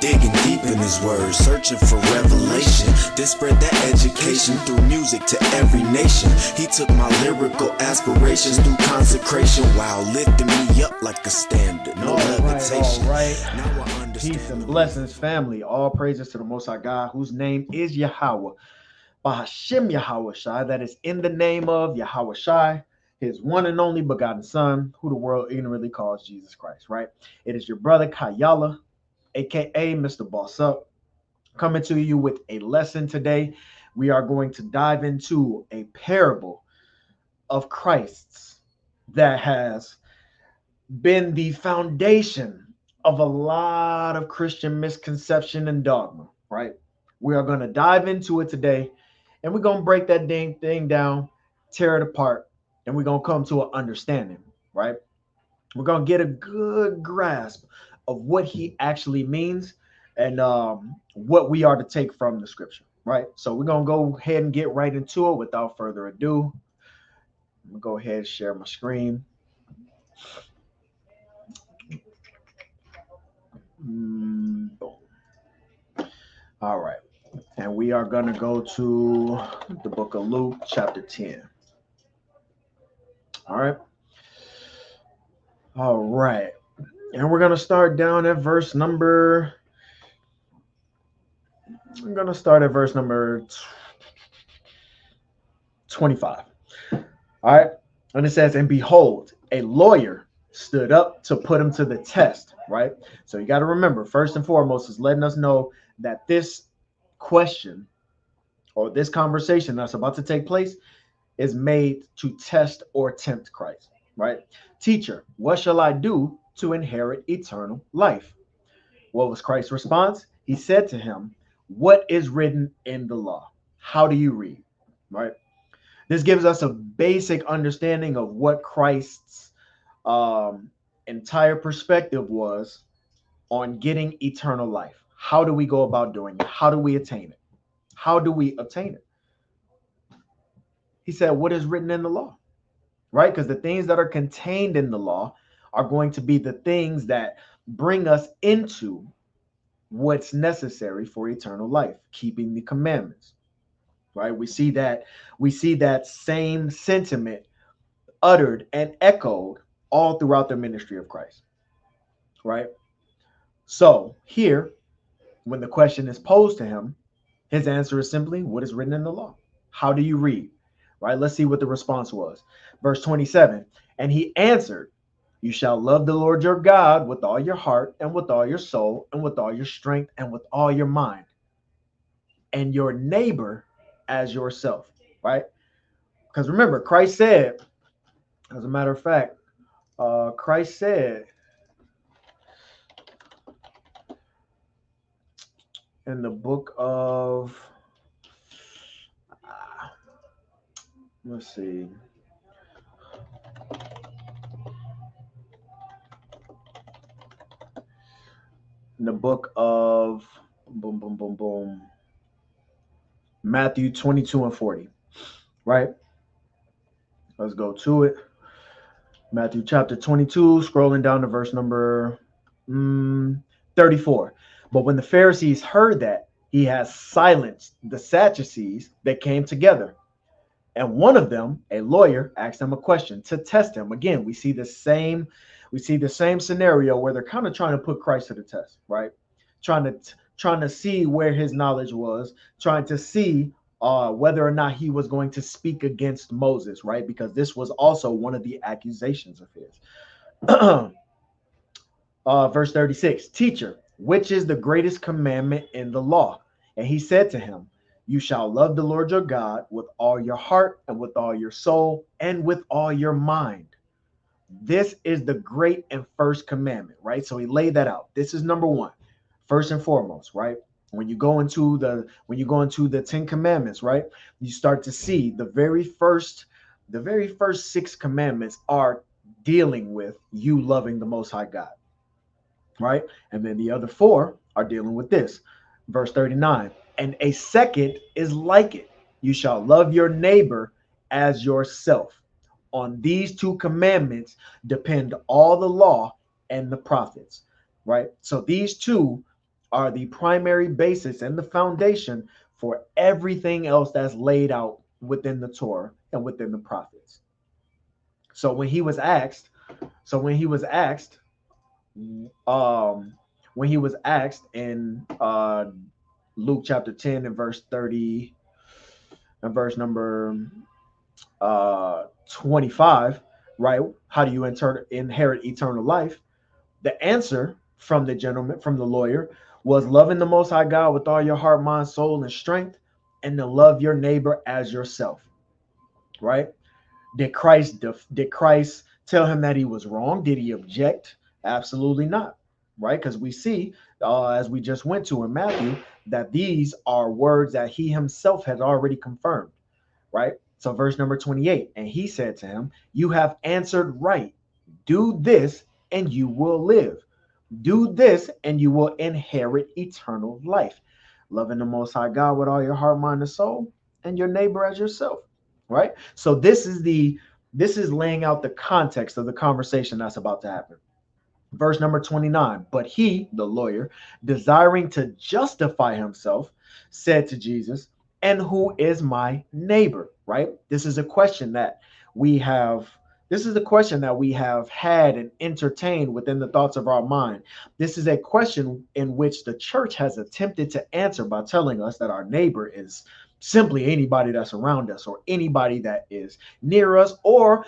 Digging deep in his words, searching for revelation. Then spread that education through music to every nation. He took my lyrical aspirations through consecration while lifting me up like a standard. No levitation. All right. Now I understand. Peace and blessings, family. All praises to the Most High God, whose name is Yahweh. Bahashim Yahweh Shai, that is in the name of Yahweh Shai, his one and only begotten son, who the world ignorantly calls Jesus Christ, right? It is your brother Kayala, aka Mr. Boss Up, coming to you with a lesson today. We are going to dive into a parable of Christ's that has been the foundation of a lot of Christian misconception and dogma, right? We are going to dive into it today, and we're going to break that thing down, tear it apart, and we're going to come to an understanding, right? We're going to get a good grasp of what he actually means and what we are to take from the scripture, right? So we're going to go ahead and get right into it without further ado. I'm going to go ahead and share my screen. Boom. All right. And we are going to go to the book of Luke, chapter 10. All right. All right. And we're going to start down at verse number. I'm going to start at verse number 25. All right. And it says, and behold, a lawyer stood up to put him to the test, right? So you got to remember, first and foremost, is letting us know that this question or this conversation that's about to take place is made to test or tempt Christ, right? Teacher, what shall I do to inherit eternal life? What was Christ's response? He said to him, what is written in the law? How do you read, right? This gives us a basic understanding of what Christ's entire perspective was on getting eternal life. How do we go about doing it? How do we attain it? How do we obtain it? He said, what is written in the law, right? Because the things that are contained in the law are going to be the things that bring us into what's necessary for eternal life, keeping the commandments, right? We see that same sentiment uttered and echoed all throughout the ministry of Christ, right? So here, when the question is posed to him, his answer is simply, what is written in the law? How do you read? Right? Let's see what the response was. Verse 27, and he answered, you shall love the Lord your God with all your heart and with all your soul and with all your strength and with all your mind, and your neighbor as yourself, right? Because remember, Christ said, as a matter of fact, Christ said in the book of, let's see, in the book of Matthew 22 and 40, right? Let's go to it. Matthew chapter 22, scrolling down to verse number 34. But when the Pharisees heard that, he has silenced the Sadducees that came together. And one of them, a lawyer, asked him a question to test him. Again, we see the same scenario where they're kind of trying to put Christ to the test, right? Trying to see where his knowledge was, trying to see whether or not he was going to speak against Moses, right? Because this was also one of the accusations of his. Verse 36, teacher, which is the greatest commandment in the law? And he said to him, you shall love the Lord your God with all your heart and with all your soul and with all your mind. This is the great and first commandment, right? So he laid that out. This is number one, first and foremost, right? When you go into the 10 commandments, right? You start to see the very first 6 commandments are dealing with you loving the Most High God, right? And then the other 4 are dealing with this. Verse 39, and a second is like it. You shall love your neighbor as yourself. On these 2 commandments depend all the law and the prophets, right? So these 2 are the primary basis and the foundation for everything else that's laid out within the Torah and within the prophets. So when he was asked, so um, when he was asked in Luke chapter 10 and verse 30 and verse number 25, right? How do you inherit eternal life? The answer from the gentleman, from the lawyer, was loving the Most High God with all your heart, mind, soul, and strength, and to love your neighbor as yourself, right? Did Christ tell him that he was wrong? Did he object? Absolutely not, right? Because we see, as we just went to in Matthew, that these are words that he himself has already confirmed, right? So verse number 28, and he said to him, you have answered right. Do this and you will live. Do this and you will inherit eternal life. Loving the Most High God with all your heart, mind, and soul, and your neighbor as yourself, right? So this is laying out the context of the conversation that's about to happen. Verse number 29, but he, the lawyer, desiring to justify himself, said to Jesus, and who is my neighbor, right? This is a question that we have. This is the question that we have had and entertained within the thoughts of our mind. This is a question in which the church has attempted to answer by telling us that our neighbor is simply anybody that's around us or anybody that is near us, or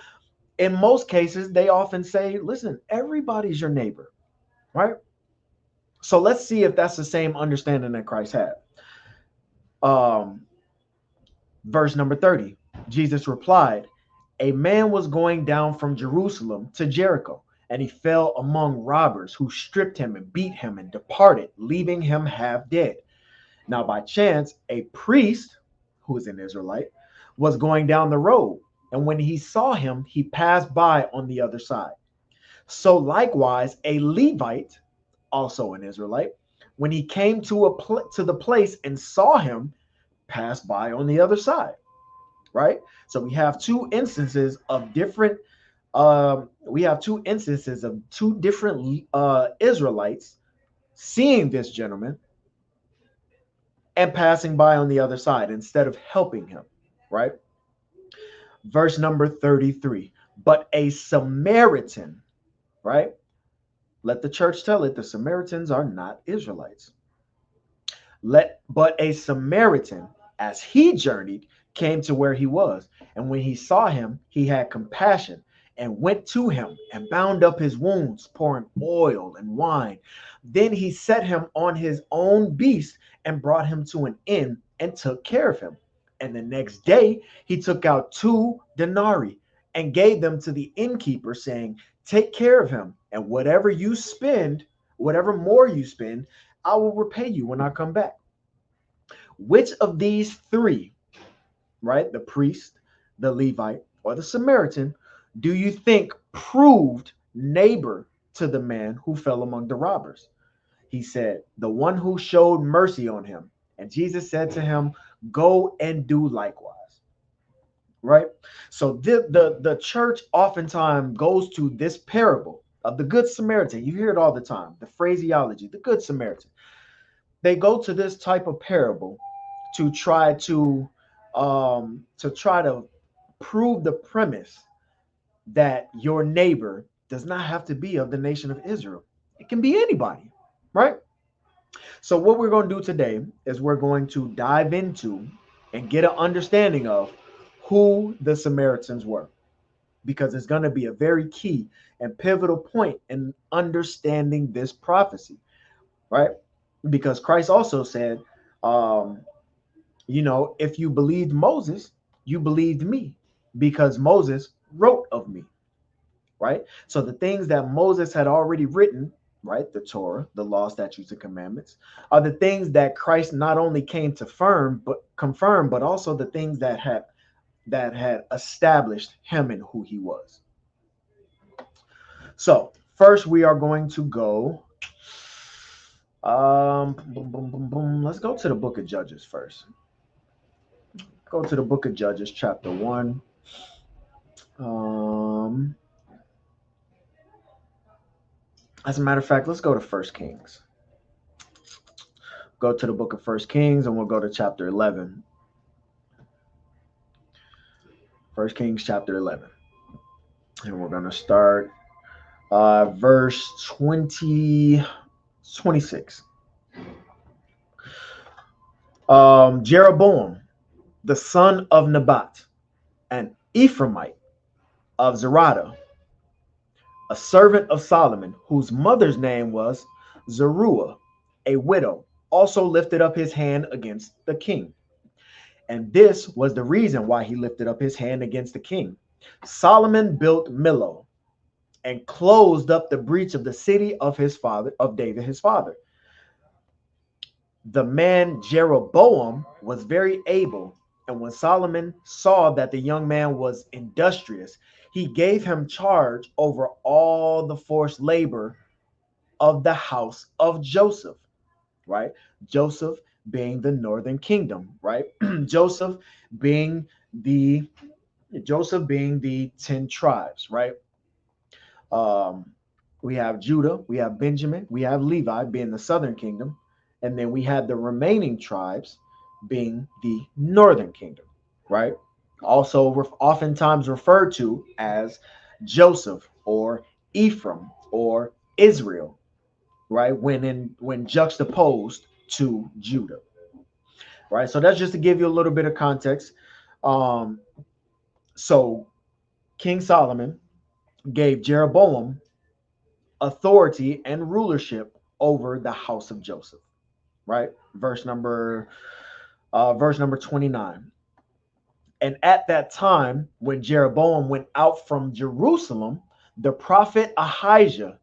in most cases, they often say, listen, everybody's your neighbor, right? So let's see if that's the same understanding that Christ had. Um, verse number 30, Jesus replied, a man was going down from Jerusalem to Jericho, and he fell among robbers who stripped him and beat him and departed, leaving him half dead. Now, by chance, a priest, who is an Israelite, was going down the road, and when he saw him, he passed by on the other side. So likewise, a Levite, also an Israelite, when he came to the place and saw him, passed by on the other side. Right. So we have two instances of different. We have two instances of two different Israelites seeing this gentleman and passing by on the other side instead of helping him. Right. Verse number 33. But a Samaritan, right? Let the church tell it, the Samaritans are not Israelites. But a Samaritan, as he journeyed, came to where he was. And when he saw him, he had compassion and went to him and bound up his wounds, pouring oil and wine. Then he set him on his own beast and brought him to an inn and took care of him. And the next day he took out 2 denarii and gave them to the innkeeper, saying, take care of him, and whatever you spend, whatever more you spend, I will repay you when I come back. Which of these three, right, the priest, the Levite, or the Samaritan, do you think proved neighbor to the man who fell among the robbers? He said, the one who showed mercy on him. And Jesus said to him, go and do likewise. Right? So the church oftentimes goes to this parable of the Good Samaritan. You hear it all the time, the phraseology, the Good Samaritan. They go to this type of parable to try to prove the premise that your neighbor does not have to be of the nation of Israel. It can be anybody, right? So what we're going to do today is we're going to dive into and get an understanding of who the Samaritans were, because it's going to be a very key and pivotal point in understanding this prophecy, right? Because Christ also said, if you believed Moses, you believed me, because Moses wrote of me, right? So the things that Moses had already written, right, the Torah, the law, statutes, and commandments, are the things that Christ not only came to confirm, but also the things that had established him and who he was. So first we are going to go. Let's go to the book of Judges first. Go to the book of Judges, chapter 1. As a matter of fact, let's go to 1 Kings. go to the book of First Kings, and we'll go to chapter 11. First Kings chapter 11. And we're going to start verse 26. Jeroboam, the son of Nebat, an Ephraimite of Zerada, a servant of Solomon, whose mother's name was Zeruiah, a widow, also lifted up his hand against the king. And this was the reason why he lifted up his hand against the king. Solomon built Millo and closed up the breach of the city of his father, of David his father. The man Jeroboam was very able, and when Solomon saw that the young man was industrious, he gave him charge over all the forced labor of the house of Joseph, right? Joseph being the northern kingdom, right? Joseph being the 10 tribes, right? We have Judah, we have Benjamin, we have Levi being the southern kingdom, and then we have the remaining tribes being the northern kingdom, right? Also oftentimes referred to as Joseph or Ephraim or Israel, right? When juxtaposed to Judah, right? So that's just to give you a little bit of context. So King Solomon gave Jeroboam authority and rulership over the house of Joseph, right? Verse number 29. And at that time, when Jeroboam went out from Jerusalem, the prophet Ahijah,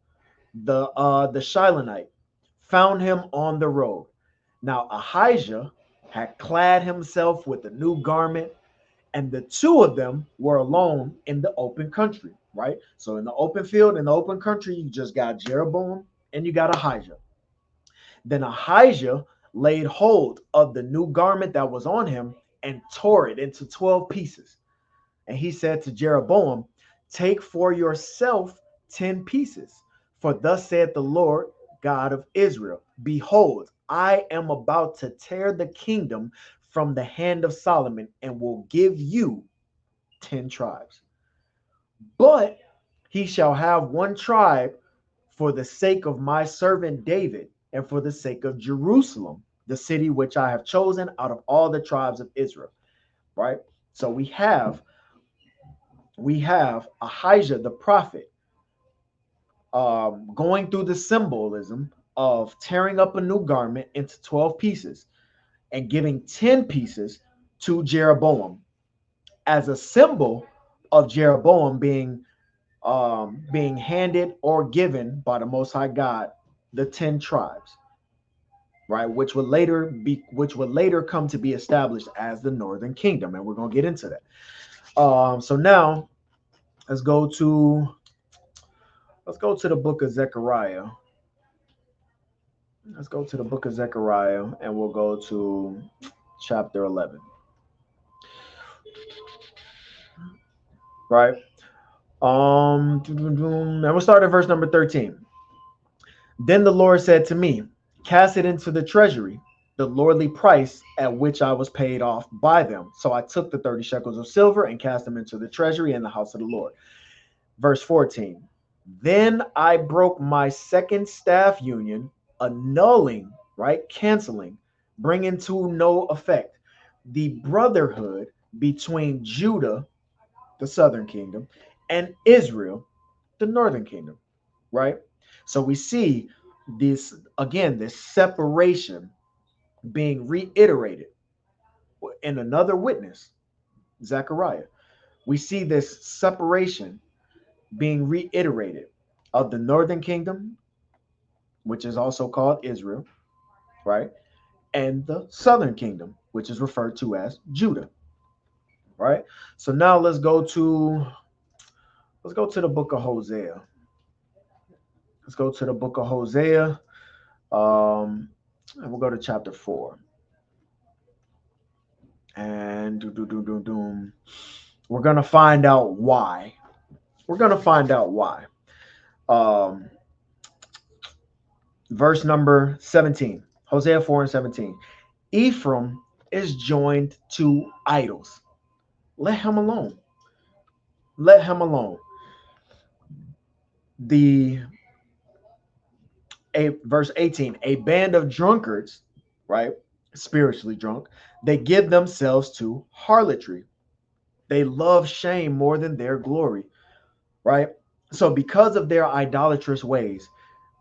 the Shilonite, found him on the road. Now Ahijah had clad himself with a new garment, and the two of them were alone in the open country, right? So in the open field, in the open country, you just got Jeroboam and you got Ahijah. Then Ahijah laid hold of the new garment that was on him and tore it into 12 pieces. And he said to Jeroboam, take for yourself 10 pieces. For thus saith the Lord God of Israel, behold, I am about to tear the kingdom from the hand of Solomon and will give you 10 tribes. But he shall have one tribe for the sake of my servant David and for the sake of Jerusalem, the city which I have chosen out of all the tribes of Israel. Right? So we have Ahijah the prophet going through the symbolism of tearing up a new garment into 12 pieces and giving 10 pieces to Jeroboam as a symbol of Jeroboam being handed or given by the Most High God the 10 tribes, right? Which would later come to be established as the Northern Kingdom, and we're gonna get into that. So now let's go to the book of Zechariah. Let's go to the book of Zechariah, and we'll go to chapter 11. Right? And we'll start at verse number 13. Then the Lord said to me, cast it into the treasury, the lordly price at which I was paid off by them. So I took the 30 shekels of silver and cast them into the treasury in the house of the Lord. Verse 14. Then I broke my second staff union, annulling, right, canceling, bringing to no effect the brotherhood between Judah, the southern kingdom, and Israel, the northern kingdom, right? So we see this separation being reiterated in another witness, Zechariah. We see this separation being reiterated of the northern kingdom, which is also called Israel, right? And the southern kingdom, which is referred to as Judah, right? So now let's go to the book of Hosea. Let's go to the book of Hosea, and we'll go to chapter 4. And we're going to find out why. Verse number 17. Hosea 4 and 17. Ephraim is joined to idols. Let him alone. Let him alone. The verse 18, a band of drunkards, right? Spiritually drunk, they give themselves to harlotry. They love shame more than their glory, right? So because of their idolatrous ways,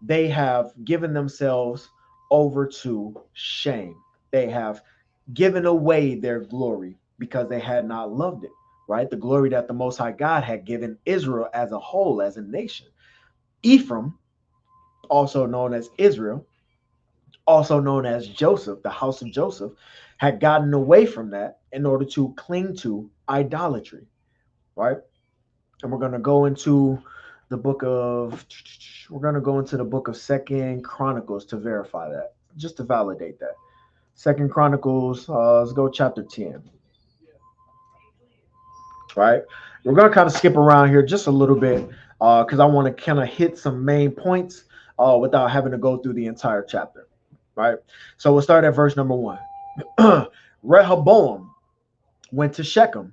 they have given themselves over to shame. They have given away their glory because they had not loved it, right? The glory that the Most High God had given Israel as a whole, as a nation. Ephraim, also known as Israel, also known as Joseph, the house of Joseph, had gotten away from that in order to cling to idolatry, right? And we're going to go into the book of Second Chronicles to verify that, just to validate that. Second Chronicles, let's go chapter 10, right? We're going to kind of skip around here just a little bit because I want to kind of hit some main points without having to go through the entire chapter, right? So we'll start at verse number 1. Rehoboam went to Shechem,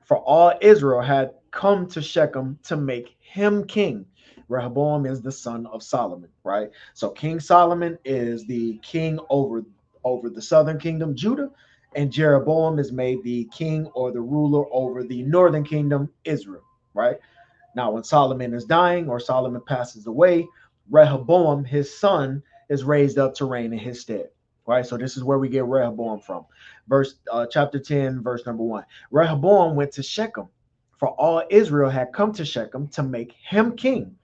for all Israel had come to Shechem to make him king. Rehoboam is the son of Solomon, right? So King Solomon is the king over the southern kingdom, Judah, and Jeroboam is made the king or the ruler over the northern kingdom, Israel, right? Now, when Solomon is dying or Solomon passes away, Rehoboam, his son, is raised up to reign in his stead. Right, so this is where we get Rehoboam from. Chapter 10, verse number 1. Rehoboam went to Shechem, for all Israel had come to Shechem to make him king.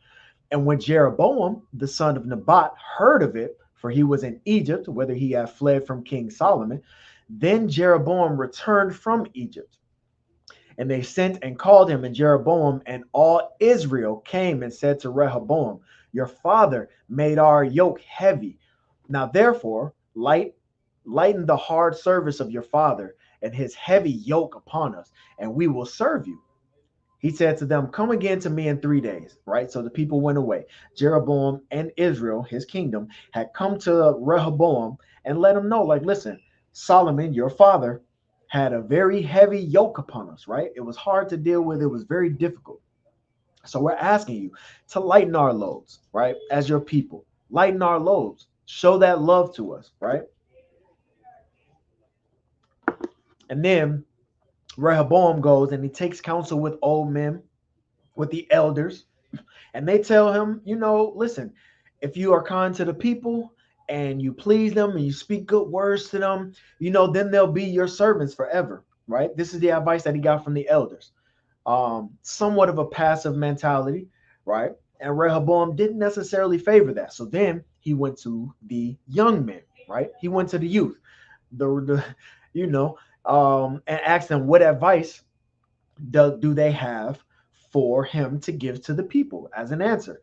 And when Jeroboam, the son of Nebat, heard of it, for he was in Egypt, whether he had fled from King Solomon, then Jeroboam returned from Egypt. And they sent and called him, and Jeroboam and all Israel came and said to Rehoboam, your father made our yoke heavy. Now therefore, lighten the hard service of your father and his heavy yoke upon us, and we will serve you. He said to them, come again to me in 3 days, right? So the people went away. Jeroboam and Israel, his kingdom, had come to Rehoboam and let him know, like, listen, Solomon, your father, had a very heavy yoke upon us, right? It was hard to deal with. It was very difficult. So we're asking you to lighten our loads, right? As your people, lighten our loads. Show that love to us, right? And then Rehoboam goes and he takes counsel with old men, with the elders, and they tell him, listen, if you are kind to the people and you please them and you speak good words to them, then they'll be your servants forever, right? This is the advice that he got from the elders. Somewhat of a passive mentality, right? And Rehoboam didn't necessarily favor that. So then he went to the young men, right? He went to the youth, and asked them what advice do they have for him to give to the people as an answer.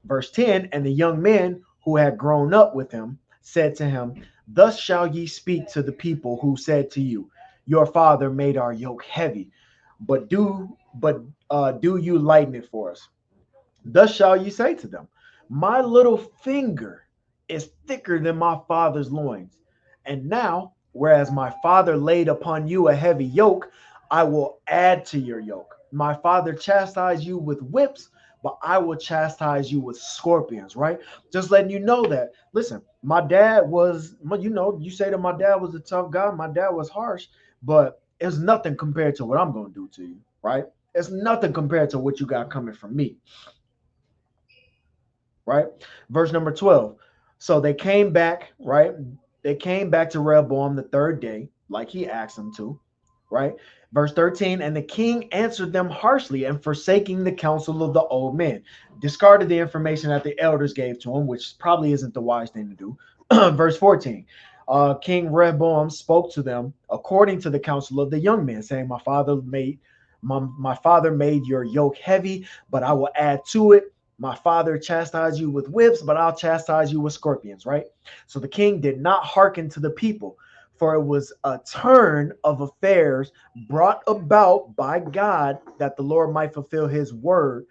Verse 10, and the young men who had grown up with him said to him, thus shall ye speak to the people who said to you, your father made our yoke heavy, but do you lighten it for us? Thus shall you say to them, my little finger is thicker than my father's loins. And now, whereas my father laid upon you a heavy yoke, I will add to your yoke. My father chastised you with whips, but I will chastise you with scorpions, right? Just letting you know that, listen, my dad was, you say that my dad was a tough guy. My dad was harsh, but it's nothing compared to what I'm going to do to you, right? It's nothing compared to what you got coming from me, right? Verse number 12. So they came back, right? They came back to Rehoboam the third day, like he asked them to, right? Verse 13, and the king answered them harshly and forsaking the counsel of the old men, discarded the information that the elders gave to him, which probably isn't the wise thing to do. Verse 14, King Rehoboam spoke to them according to the counsel of the young men, saying, my father made your yoke heavy, but I will add to it. My father chastised you with whips, but I'll chastise you with scorpions, right? So the king did not hearken to the people, for it was a turn of affairs brought about by God that the Lord might fulfill his word,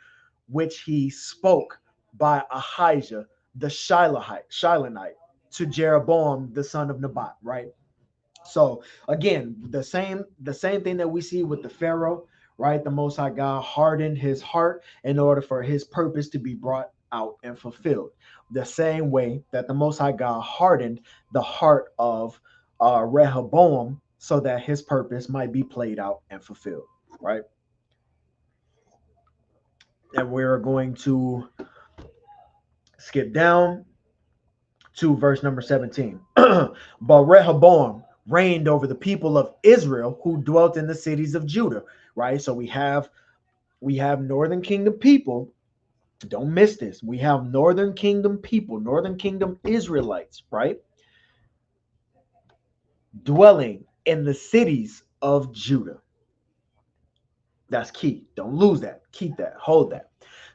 which he spoke by Ahijah the Shilonite to Jeroboam, the son of Nebat, right? So again, the same thing that we see with the Pharaoh, right? The Most High God hardened his heart in order for his purpose to be brought out and fulfilled. The same way that the Most High God hardened the heart of Rehoboam so that his purpose might be played out and fulfilled, right? And we're going to skip down to verse number 17. But Rehoboam reigned over the people of Israel who dwelt in the cities of Judah, right? So we have northern kingdom people. Don't miss this. We have northern kingdom people, northern kingdom Israelites, right? Dwelling in the cities of Judah. That's key. Don't lose that. Keep that. Hold that.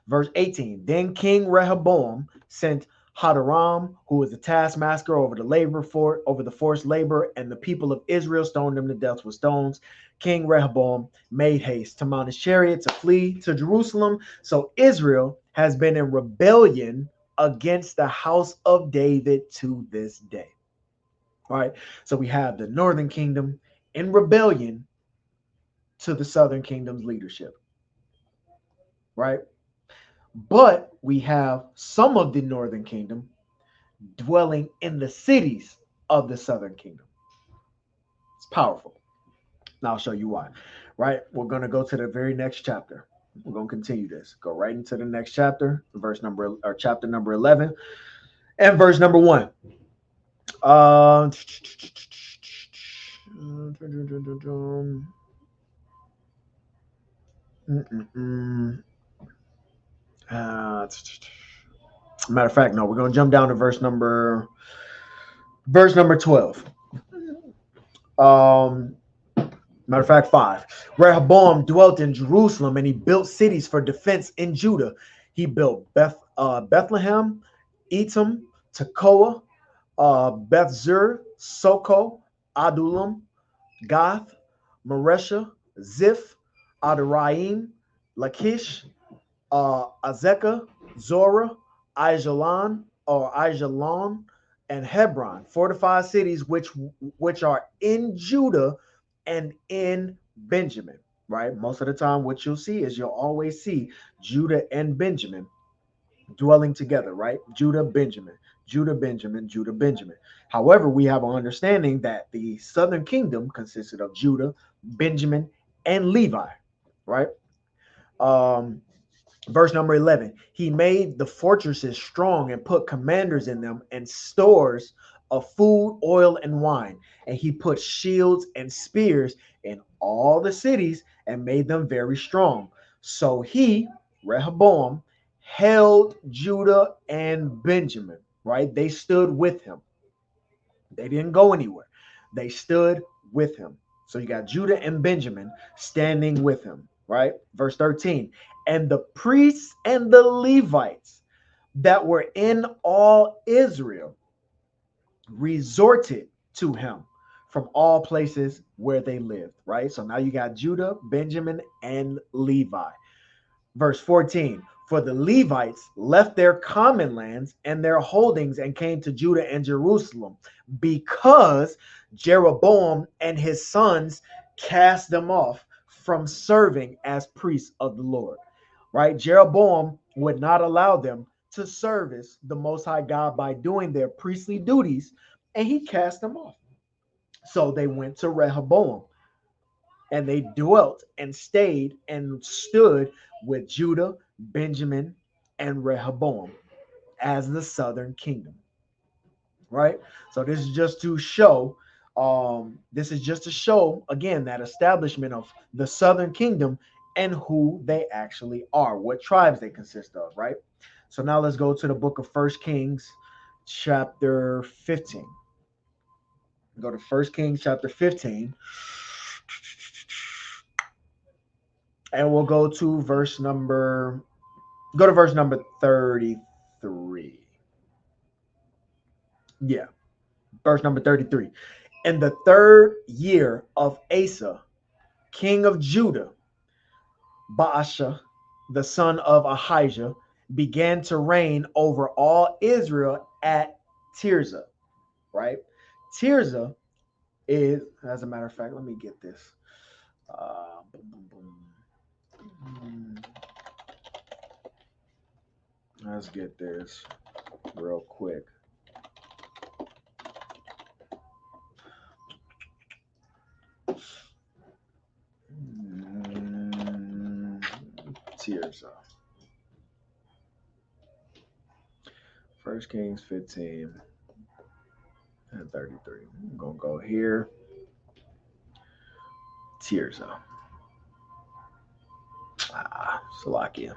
Verse 18. Then King Rehoboam sent Hadaram, who was the taskmaster over the forced labor, and the people of Israel stoned him to death with stones. King Rehoboam made haste to mount his chariot to flee to Jerusalem. So Israel has been in rebellion against the house of David to this day. All right. So we have the northern kingdom in rebellion to the southern kingdom's leadership, right? But we have some of the northern kingdom dwelling in the cities of the southern kingdom. It's powerful. Now I'll show you why, right? We're going to go to the very next chapter. We're going to continue this. Go right into the next chapter, chapter number 11 and verse number 1. Uh, matter of fact, no, we're going to jump down to verse number 12. Matter of fact, 5. Rehoboam dwelt in Jerusalem, and he built cities for defense in Judah. He built Bethlehem, Etam, Tekoa, Beth-zur, Soko, Adullam, Gath, Maresha, Ziph, Adaraim, Lachish, Azekah, Zorah, Aijalon, and Hebron, fortified cities which are in Judah and in Benjamin, right? Most of the time, what you'll always see Judah and Benjamin dwelling together, right? Judah, Benjamin, Judah, Benjamin, Judah, Benjamin. However, we have an understanding that the southern kingdom consisted of Judah, Benjamin, and Levi, right? Verse number 11, he made the fortresses strong and put commanders in them and stores of food, oil, and wine. And he put shields and spears in all the cities and made them very strong. So he, Rehoboam, held Judah and Benjamin, right? They stood with him. They didn't go anywhere. They stood with him. So you got Judah and Benjamin standing with him, right? Verse 13, and the priests and the Levites that were in all Israel resorted to him from all places where they lived, right? So now you got Judah, Benjamin, and Levi. Verse 14, for the Levites left their common lands and their holdings and came to Judah and Jerusalem because Jeroboam and his sons cast them off from serving as priests of the Lord, right? Jeroboam would not allow them to service the Most High God by doing their priestly duties, and he cast them off. So they went to Rehoboam, and they dwelt and stayed and stood with Judah, Benjamin, and Rehoboam as the southern kingdom, right? So this is just to show again that establishment of the southern kingdom and who they actually are, what tribes they consist of, right? So now let's go to the book of First Kings chapter 15. Go to First Kings chapter 15. And we'll go to verse number 33. Yeah, verse number 33. In the 3rd year of Asa, king of Judah, Baasha, the son of Ahijah, began to reign over all Israel at Tirzah. right? Tirzah is, as a matter of fact, let me get this. Boom, boom, boom. Let's get this real quick. Tirzah. 1 Kings 15 and 33. I'm going to go here. Tirzah. Salakia.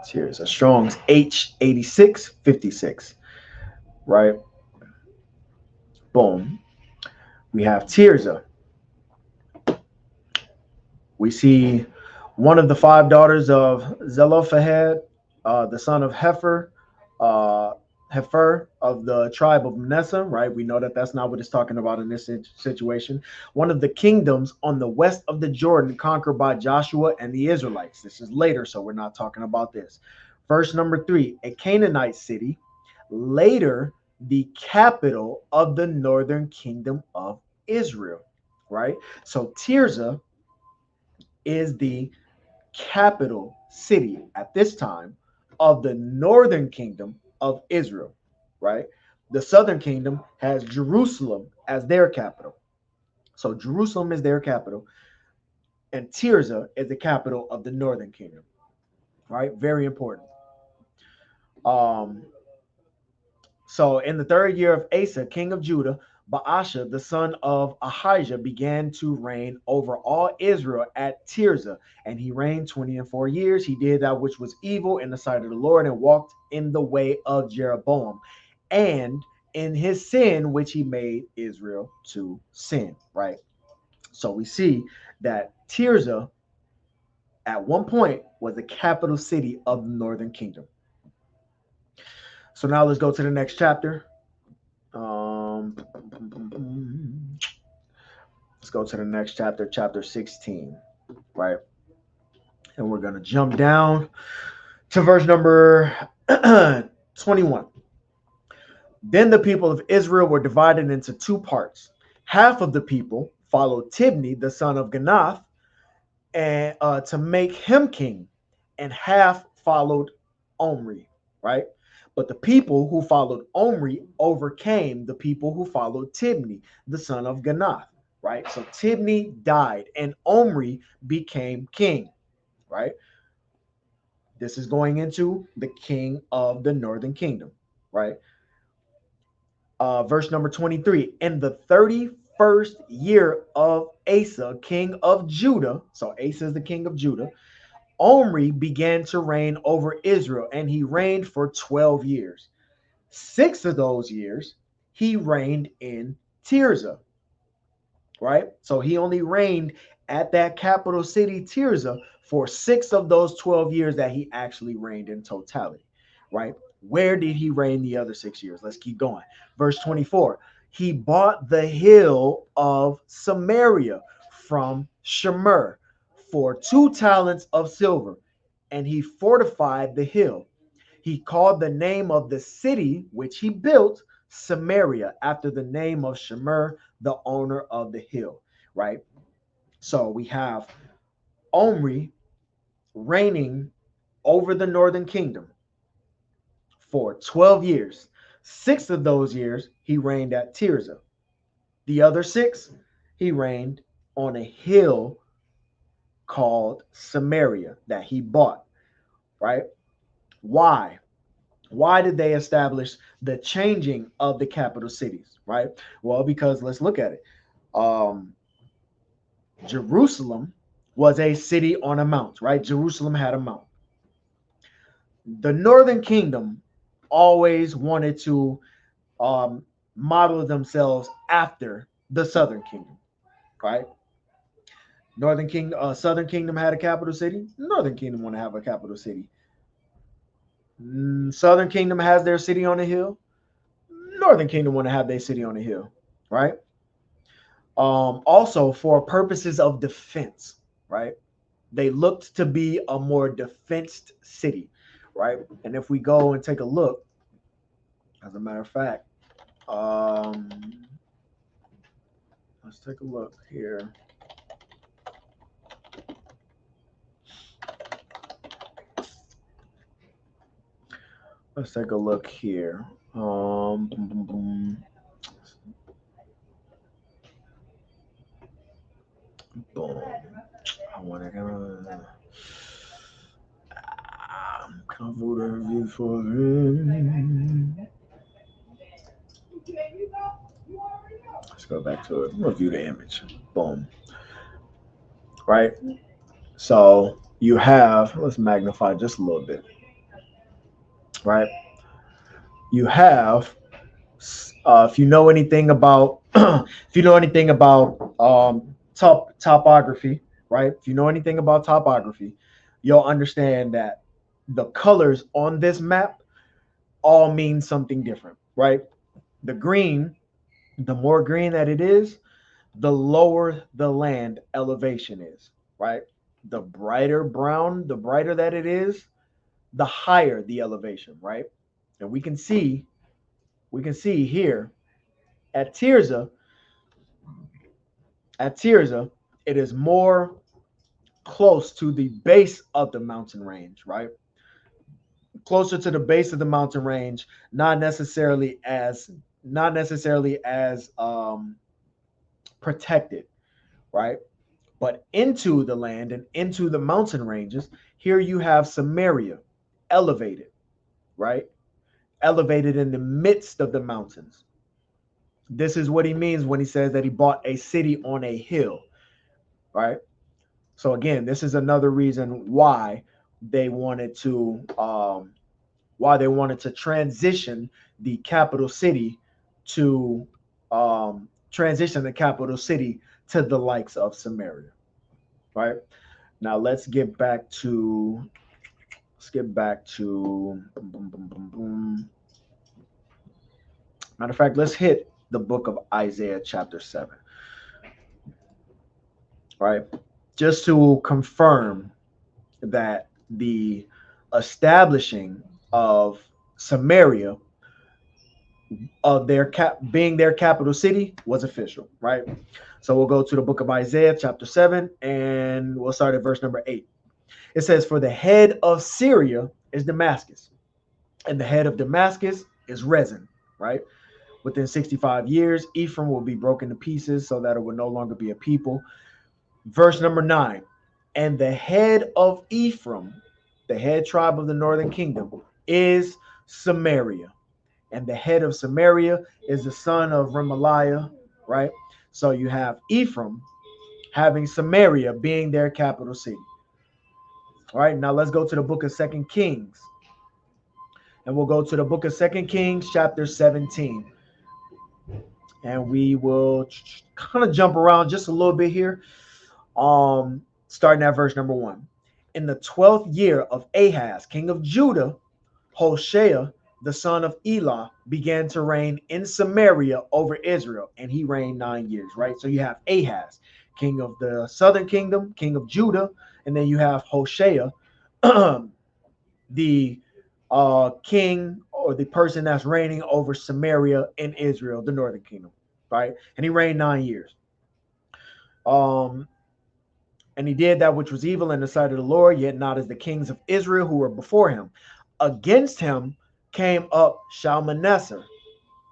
Tirzah. Strong's H8656. Right? Boom. We have Tirzah. We see one of the five daughters of Zelophehad, the son of uh, Hefer of the tribe of Manasseh, right? We know that that's not what it's talking about in this situation. One of the kingdoms on the west of the Jordan conquered by Joshua and the Israelites. This is later, so we're not talking about this. Verse number 3, a Canaanite city, later the capital of the northern kingdom of Israel, right? So Tirzah is the capital city at this time of the northern kingdom of Israel, right? The southern kingdom has Jerusalem as their capital. So Jerusalem is their capital, and Tirzah is the capital of the northern kingdom, right? Very important. Um, So in the third year of Asa, king of Judah, Baasha, the son of Ahijah, began to reign over all Israel at Tirzah, and he reigned 20 and 4 years. He did that which was evil in the sight of the Lord and walked in the way of Jeroboam and in his sin, which he made Israel to sin, right? So we see that Tirzah at one point was the capital city of the northern kingdom. So now let's go to the next chapter. Let's go to the next chapter, chapter 16, right? And we're going to jump down to verse number 21. Then the people of Israel were divided into two parts. Half of the people followed Tibni, the son of Ganath, and to make him king, and half followed Omri, right? But the people who followed Omri overcame the people who followed Tibni, the son of Ganath, right? So Tibni died and Omri became king, right? This is going into the king of the northern kingdom, right? Verse number 23. In the 31st year of Asa, king of Judah, so Asa is the king of Judah, Omri began to reign over Israel, and he reigned for 12 years. 6 of those years, he reigned in Tirzah, right? So he only reigned at that capital city, Tirzah, for 6 of those 12 years that he actually reigned in totality, right? Where did he reign the other 6 years? Let's keep going. Verse 24, he bought the hill of Samaria from Shemer for 2 talents of silver, and he fortified the hill. He called the name of the city which he built Samaria, after the name of Shemer, the owner of the hill, right? So we have Omri reigning over the northern kingdom for 12 years. 6 of those years, he reigned at Tirzah. The other 6, he reigned on a hill called Samaria that he bought, right? Why? Why did they establish the changing of the capital cities, right? Well, because let's look at it. Jerusalem was a city on a mount, right? Jerusalem had a mount. The northern kingdom always wanted to model themselves after the southern kingdom, right? Southern kingdom had a capital city. Northern kingdom want to have a capital city. Southern kingdom has their city on a hill. Northern kingdom want to have their city on a hill, right? Also for purposes of defense, right? They looked to be a more defensed city, right? And if we go and take a look, as a matter of fact, let's take a look here. Let's take a look here. Boom, boom, boom. Boom. I want to cover the review for Let's go back to it. Review the image. Boom. Right. So you have. Let's magnify just a little bit. Right. You have. If you know anything about, if you know anything about topography, right? If you know anything about topography, you'll understand that the colors on this map all mean something different, right? The green, the more green that it is, the lower the land elevation is, right? The brighter brown, the brighter that it is, the higher the elevation, right? And we can see here at Tirza, it is more close to the base of the mountain range, right? Closer to the base of the mountain range, not necessarily as protected, right? But into the land and into the mountain ranges, here you have Samaria elevated, right? Elevated in the midst of the mountains. This is what he means when he says that he bought a city on a hill, right? So again, this is another reason they wanted to transition the capital city to to the likes of Samaria, right? Now let's get back to boom, boom, boom, boom, boom. Matter of fact, let's hit the book of Isaiah chapter 7, right? Just to confirm that the establishing of Samaria of being their capital city was official, right? So we'll go to the book of Isaiah chapter 7 and we'll start at verse number 8. It says, "For the head of Syria is Damascus, and the head of Damascus is Rezin," right? "Within 65 years, Ephraim will be broken to pieces so that it will no longer be a people." Verse number 9, "And the head of Ephraim, the head tribe of the northern kingdom, is Samaria. And the head of Samaria is the son of Remaliah," right? So you have Ephraim having Samaria being their capital city. All right, now let's go to the book of 2 Kings. And we'll go to the book of 2 Kings, chapter 17. And we will kind of jump around just a little bit here. Starting at verse number 1. "In the 12th year of Ahaz, king of Judah, Hoshea, the son of Elah, began to reign in Samaria over Israel, and he reigned 9 years," right? So you have Ahaz, king of the southern kingdom, king of Judah, and then you have Hoshea, the king or the person that's reigning over Samaria in Israel, the northern kingdom, right? And he reigned 9 years. And he did that which was evil in the sight of the Lord, yet not as the kings of Israel who were before him. Against him came up Shalmaneser,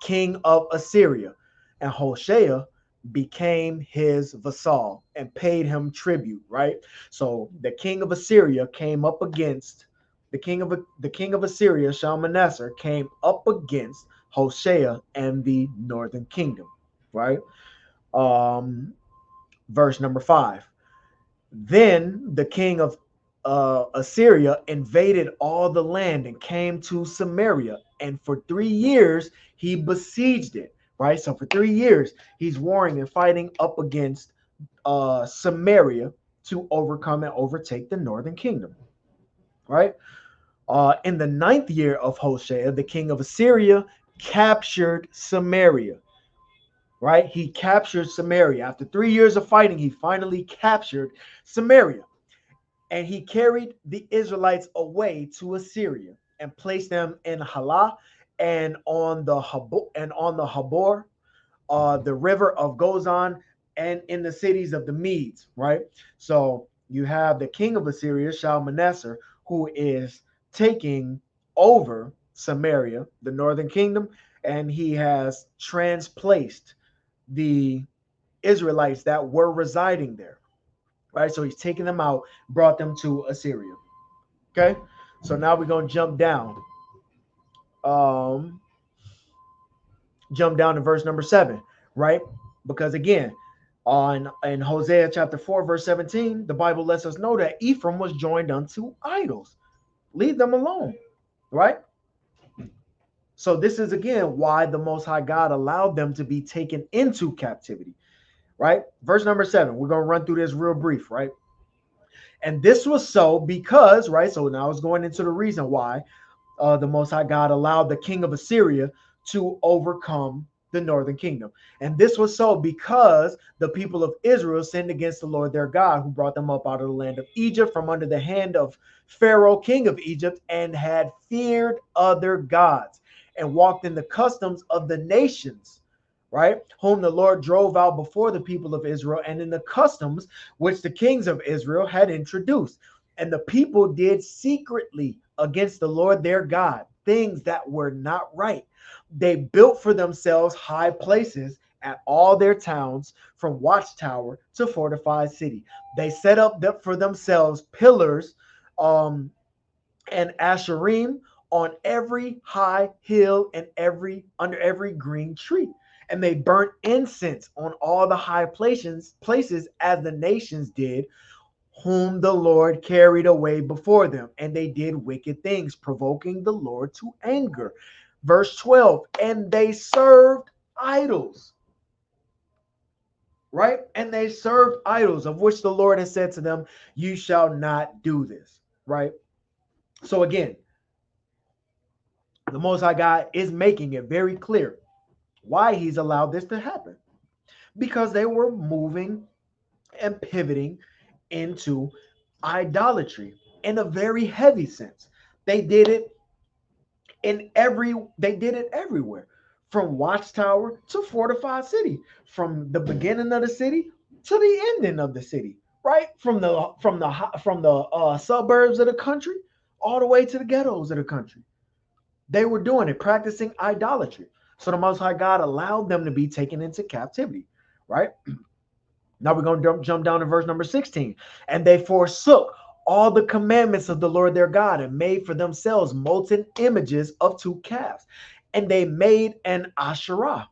king of Assyria, and Hoshea became his vassal and paid him tribute, right? So the king of Assyria came up against the king of Assyria, Shalmaneser, came up against Hoshea and the northern kingdom, right? Verse number 5. "Then the king of Assyria invaded all the land and came to Samaria, and for 3 years he besieged it," right? So for 3 years he's warring and fighting up against Samaria to overcome and overtake the northern kingdom, right? In the 9th year of Hoshea, the king of Assyria captured Samaria, right? He captured Samaria. After 3 years of fighting, he finally captured Samaria. And he carried the Israelites away to Assyria. and placed them in Halah and on the Habor, the river of Gozan, and in the cities of the Medes, right? So you have the king of Assyria, Shalmaneser, who is taking over Samaria, the northern kingdom, and he has transplaced the Israelites that were residing there, right? So he's taken them out, brought them to Assyria. Okay, so now we're gonna um, jump down to verse number 7, right? Because again, on in Hosea chapter 4, verse 17, the Bible lets us know that Ephraim was joined unto idols. Leave them alone, right? So this is again why the Most High God allowed them to be taken into captivity, right? Verse number 7. We're gonna run through this real brief, right? And this was so because, right? So now it's going into the reason why the Most High God allowed the king of Assyria to overcome the northern kingdom. And this was so because the people of Israel sinned against the Lord their God, who brought them up out of the land of Egypt from under the hand of Pharaoh, king of Egypt, and had feared other gods and walked in the customs of the nations, right? Whom the Lord drove out before the people of Israel, and in the customs which the kings of Israel had introduced. And the people did secretly against the Lord their God things that were not right. They built for themselves high places at all their towns, from watchtower to fortified city. They set up for themselves pillars and asherim on every high hill and under every green tree. And they burnt incense on all the high places as the nations did, whom the Lord carried away before them. And they did wicked things, provoking the Lord to anger. Verse 12, and they served idols, right? And they served idols, of which the Lord has said to them, you shall not do this, right? So again, the Most High God is making it very clear why he's allowed this to happen. Because they were moving and pivoting into idolatry in a very heavy sense. They did it everywhere, from watchtower to fortified city, from the beginning of the city to the ending of the city, right? From the suburbs of the country all the way to the ghettos of the country. They were doing it, practicing idolatry. So the Most High God allowed them to be taken into captivity, right? Now we're going to jump down to verse number 16. And they forsook all the commandments of the Lord their God and made for themselves molten images of two calves. And they made an Asherah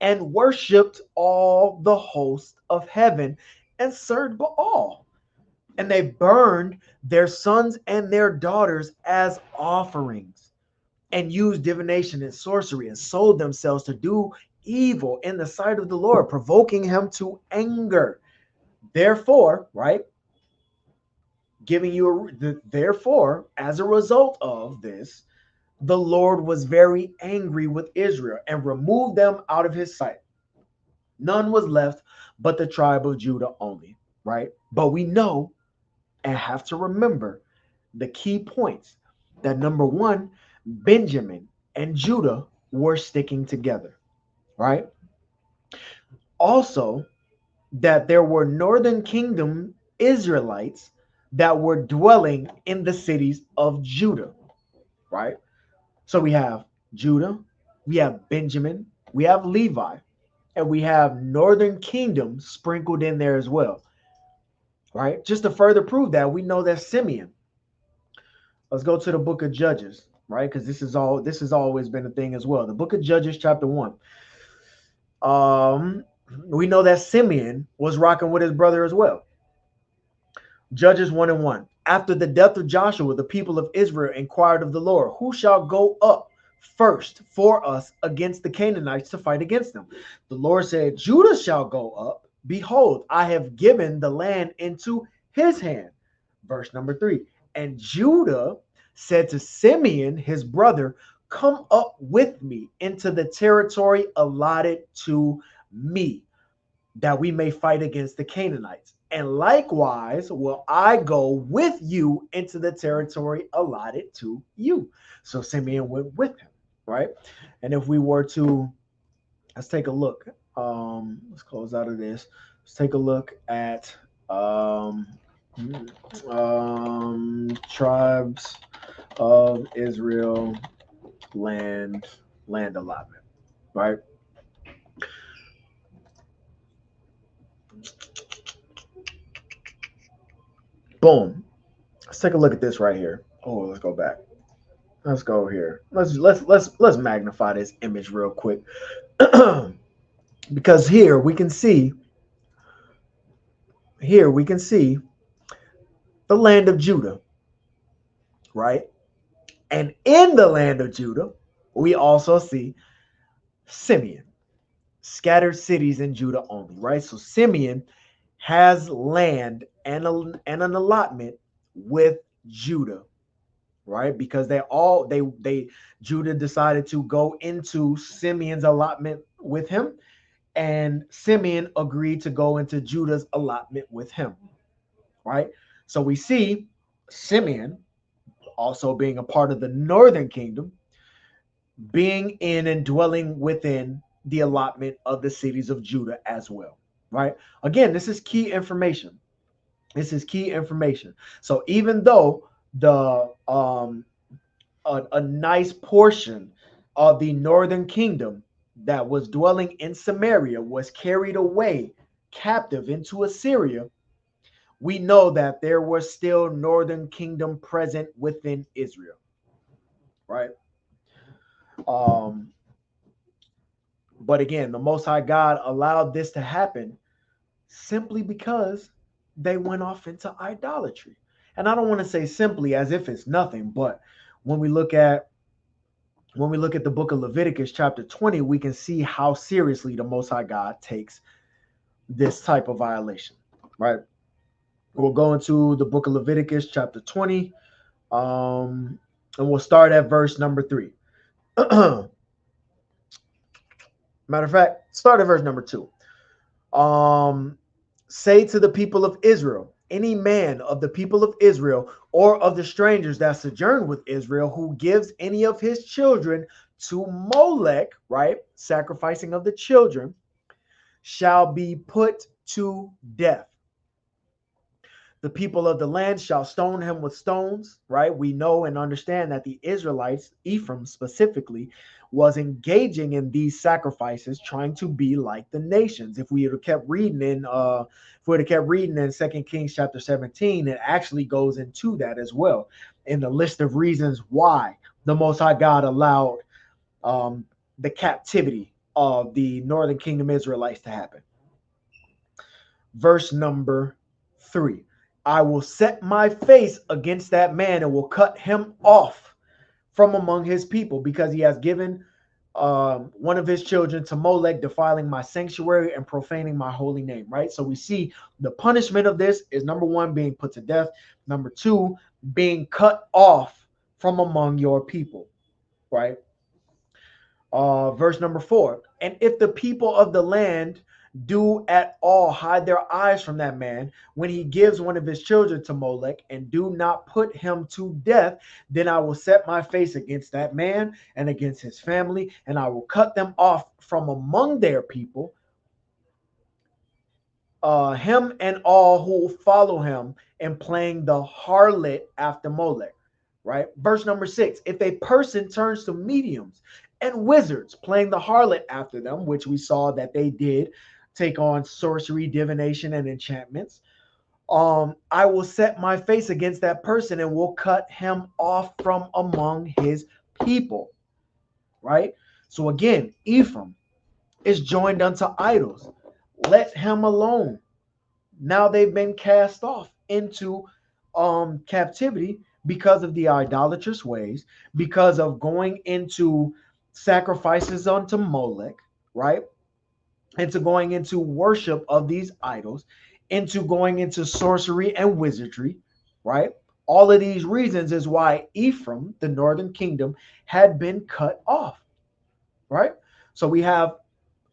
and worshipped all the host of heaven and served Baal. And they burned their sons and their daughters as offerings, and used divination and sorcery, and sold themselves to do evil in the sight of the Lord, provoking him to anger. Therefore, right, therefore, as a result of this, the Lord was very angry with Israel and removed them out of his sight. None was left but the tribe of Judah only, right? But we know and have to remember the key points that number one, Benjamin and Judah were sticking together, right? Also, that there were northern kingdom Israelites that were dwelling in the cities of Judah, right? So we have Judah, we have Benjamin, we have Levi, and we have northern kingdom sprinkled in there as well, right? Just to further prove that, we know that Simeon. Let's go to the book of Judges, right? Because this has always been a thing as well. The book of Judges, chapter 1. We know that Simeon was rocking with his brother as well. Judges 1:1. After the death of Joshua, the people of Israel inquired of the Lord, who shall go up first for us against the Canaanites to fight against them? The Lord said, Judah shall go up. Behold, I have given the land into his hand. Verse number 3. And Judah said to Simeon, his brother, come up with me into the territory allotted to me, that we may fight against the Canaanites. And likewise will I go with you into the territory allotted to you. So Simeon went with him, right? And if we were to, let's take a look. Let's close out of this. Let's take a look at tribes of Israel land allotment, right? Boom. Let's take a look at this right here. Oh, let's go back. Let's go here. Let's magnify this image real quick. Because here we can see the land of Judah, right? And in the land of Judah, we also see Simeon, scattered cities in Judah only, right? So Simeon has land and an allotment with Judah, right? Because they Judah decided to go into Simeon's allotment with him, and Simeon agreed to go into Judah's allotment with him, right? So we see Simeon also being a part of the northern kingdom, being in and dwelling within the allotment of the cities of Judah as well, right? Again, this is key information. This is key information. So even though the a nice portion of the northern kingdom that was dwelling in Samaria was carried away captive into Assyria, we know that there was still northern kingdom present within Israel, right? Um, but again, the Most High God allowed this to happen simply because they went off into idolatry. And I don't want to say simply as if it's nothing, but when we look at the book of Leviticus chapter 20, we can see how seriously the Most High God takes this type of violation, right? We'll go into the book of Leviticus chapter 20, and we'll start at verse number 3. Matter of fact, start at verse number 2. Say to the people of Israel, any man of the people of Israel or of the strangers that sojourn with Israel who gives any of his children to Molech, right, sacrificing of the children, shall be put to death. The people of the land shall stone him with stones, right? We know and understand that the Israelites, Ephraim specifically, was engaging in these sacrifices, trying to be like the nations. If we had kept reading in Second Kings chapter 17, it actually goes into that as well, in the list of reasons why the Most High God allowed the captivity of the northern kingdom Israelites to happen. Verse number 3. I will set my face against that man and will cut him off from among his people, because he has given one of his children to Molech, defiling my sanctuary and profaning my holy name, right? So we see the punishment of this is, number 1, being put to death. Number 2, being cut off from among your people, right? Verse number 4. And if the people of the land do at all hide their eyes from that man when he gives one of his children to Molech, and do not put him to death, then I will set my face against that man and against his family, and I will cut them off from among their people, him and all who follow him in playing the harlot after Molech, right? Verse number 6. If a person turns to mediums and wizards playing the harlot after them, which we saw that they did take on sorcery, divination, and enchantments, I will set my face against that person and will cut him off from among his people, right? So again, Ephraim is joined unto idols. Let him alone. Now they've been cast off into captivity because of the idolatrous ways, because of going into sacrifices unto Molech, right? Into going into worship of these idols, into going into sorcery and wizardry, right? All of these reasons is why Ephraim, the northern kingdom, had been cut off, right? So we have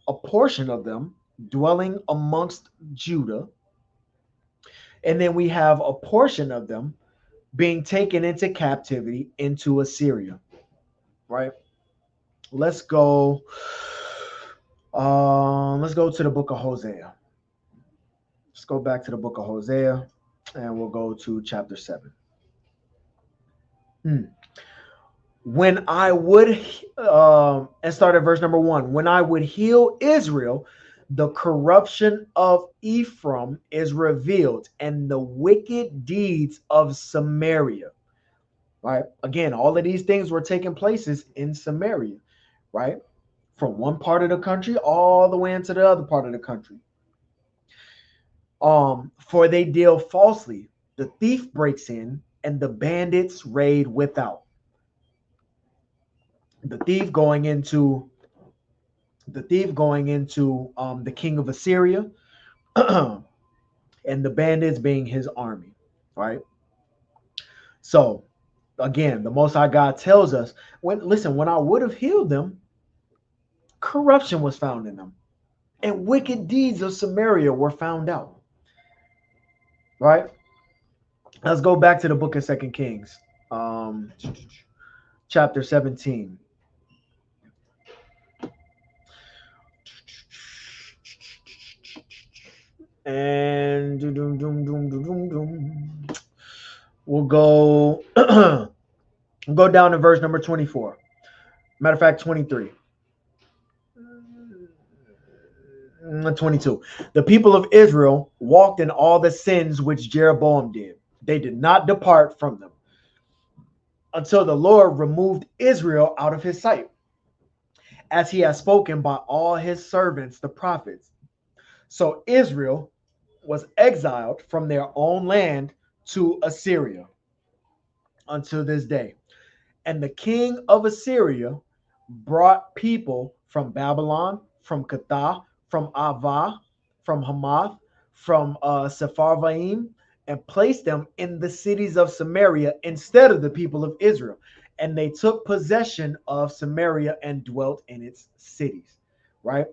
a portion of them dwelling amongst Judah, And then we have a portion of them being taken into captivity into Assyria, right? Let's go. Let's go to the book of Hosea. Let's go back to the book of Hosea, and we'll go to chapter 7. When I would, and start at verse number 1. When I would heal Israel, the corruption of Ephraim is revealed, and the wicked deeds of Samaria. Right? Again, all of these things were taking places in Samaria, right? From one part of the country all the way into the other part of the country. For they deal falsely. The thief breaks in, and the bandits raid without. The thief going into the king of Assyria, and the bandits being his army, right? So again, the Most High God tells us, when I would have healed them, corruption was found in them, and wicked deeds of Samaria were found out. Right? Let's go back to the book of 2 Kings, chapter 17. And we'll go go down to verse number 24. Matter of fact, 23. 22. The people of Israel walked in all the sins which Jeroboam did. They did not depart from them until the Lord removed Israel out of his sight, as he has spoken by all his servants, the prophets. So Israel was exiled from their own land to Assyria until this day. And the king of Assyria brought people from Babylon, from Katha, from Ava, from Hamath, from Sepharvaim, and placed them in the cities of Samaria instead of the people of Israel. And they took possession of Samaria and dwelt in its cities, right?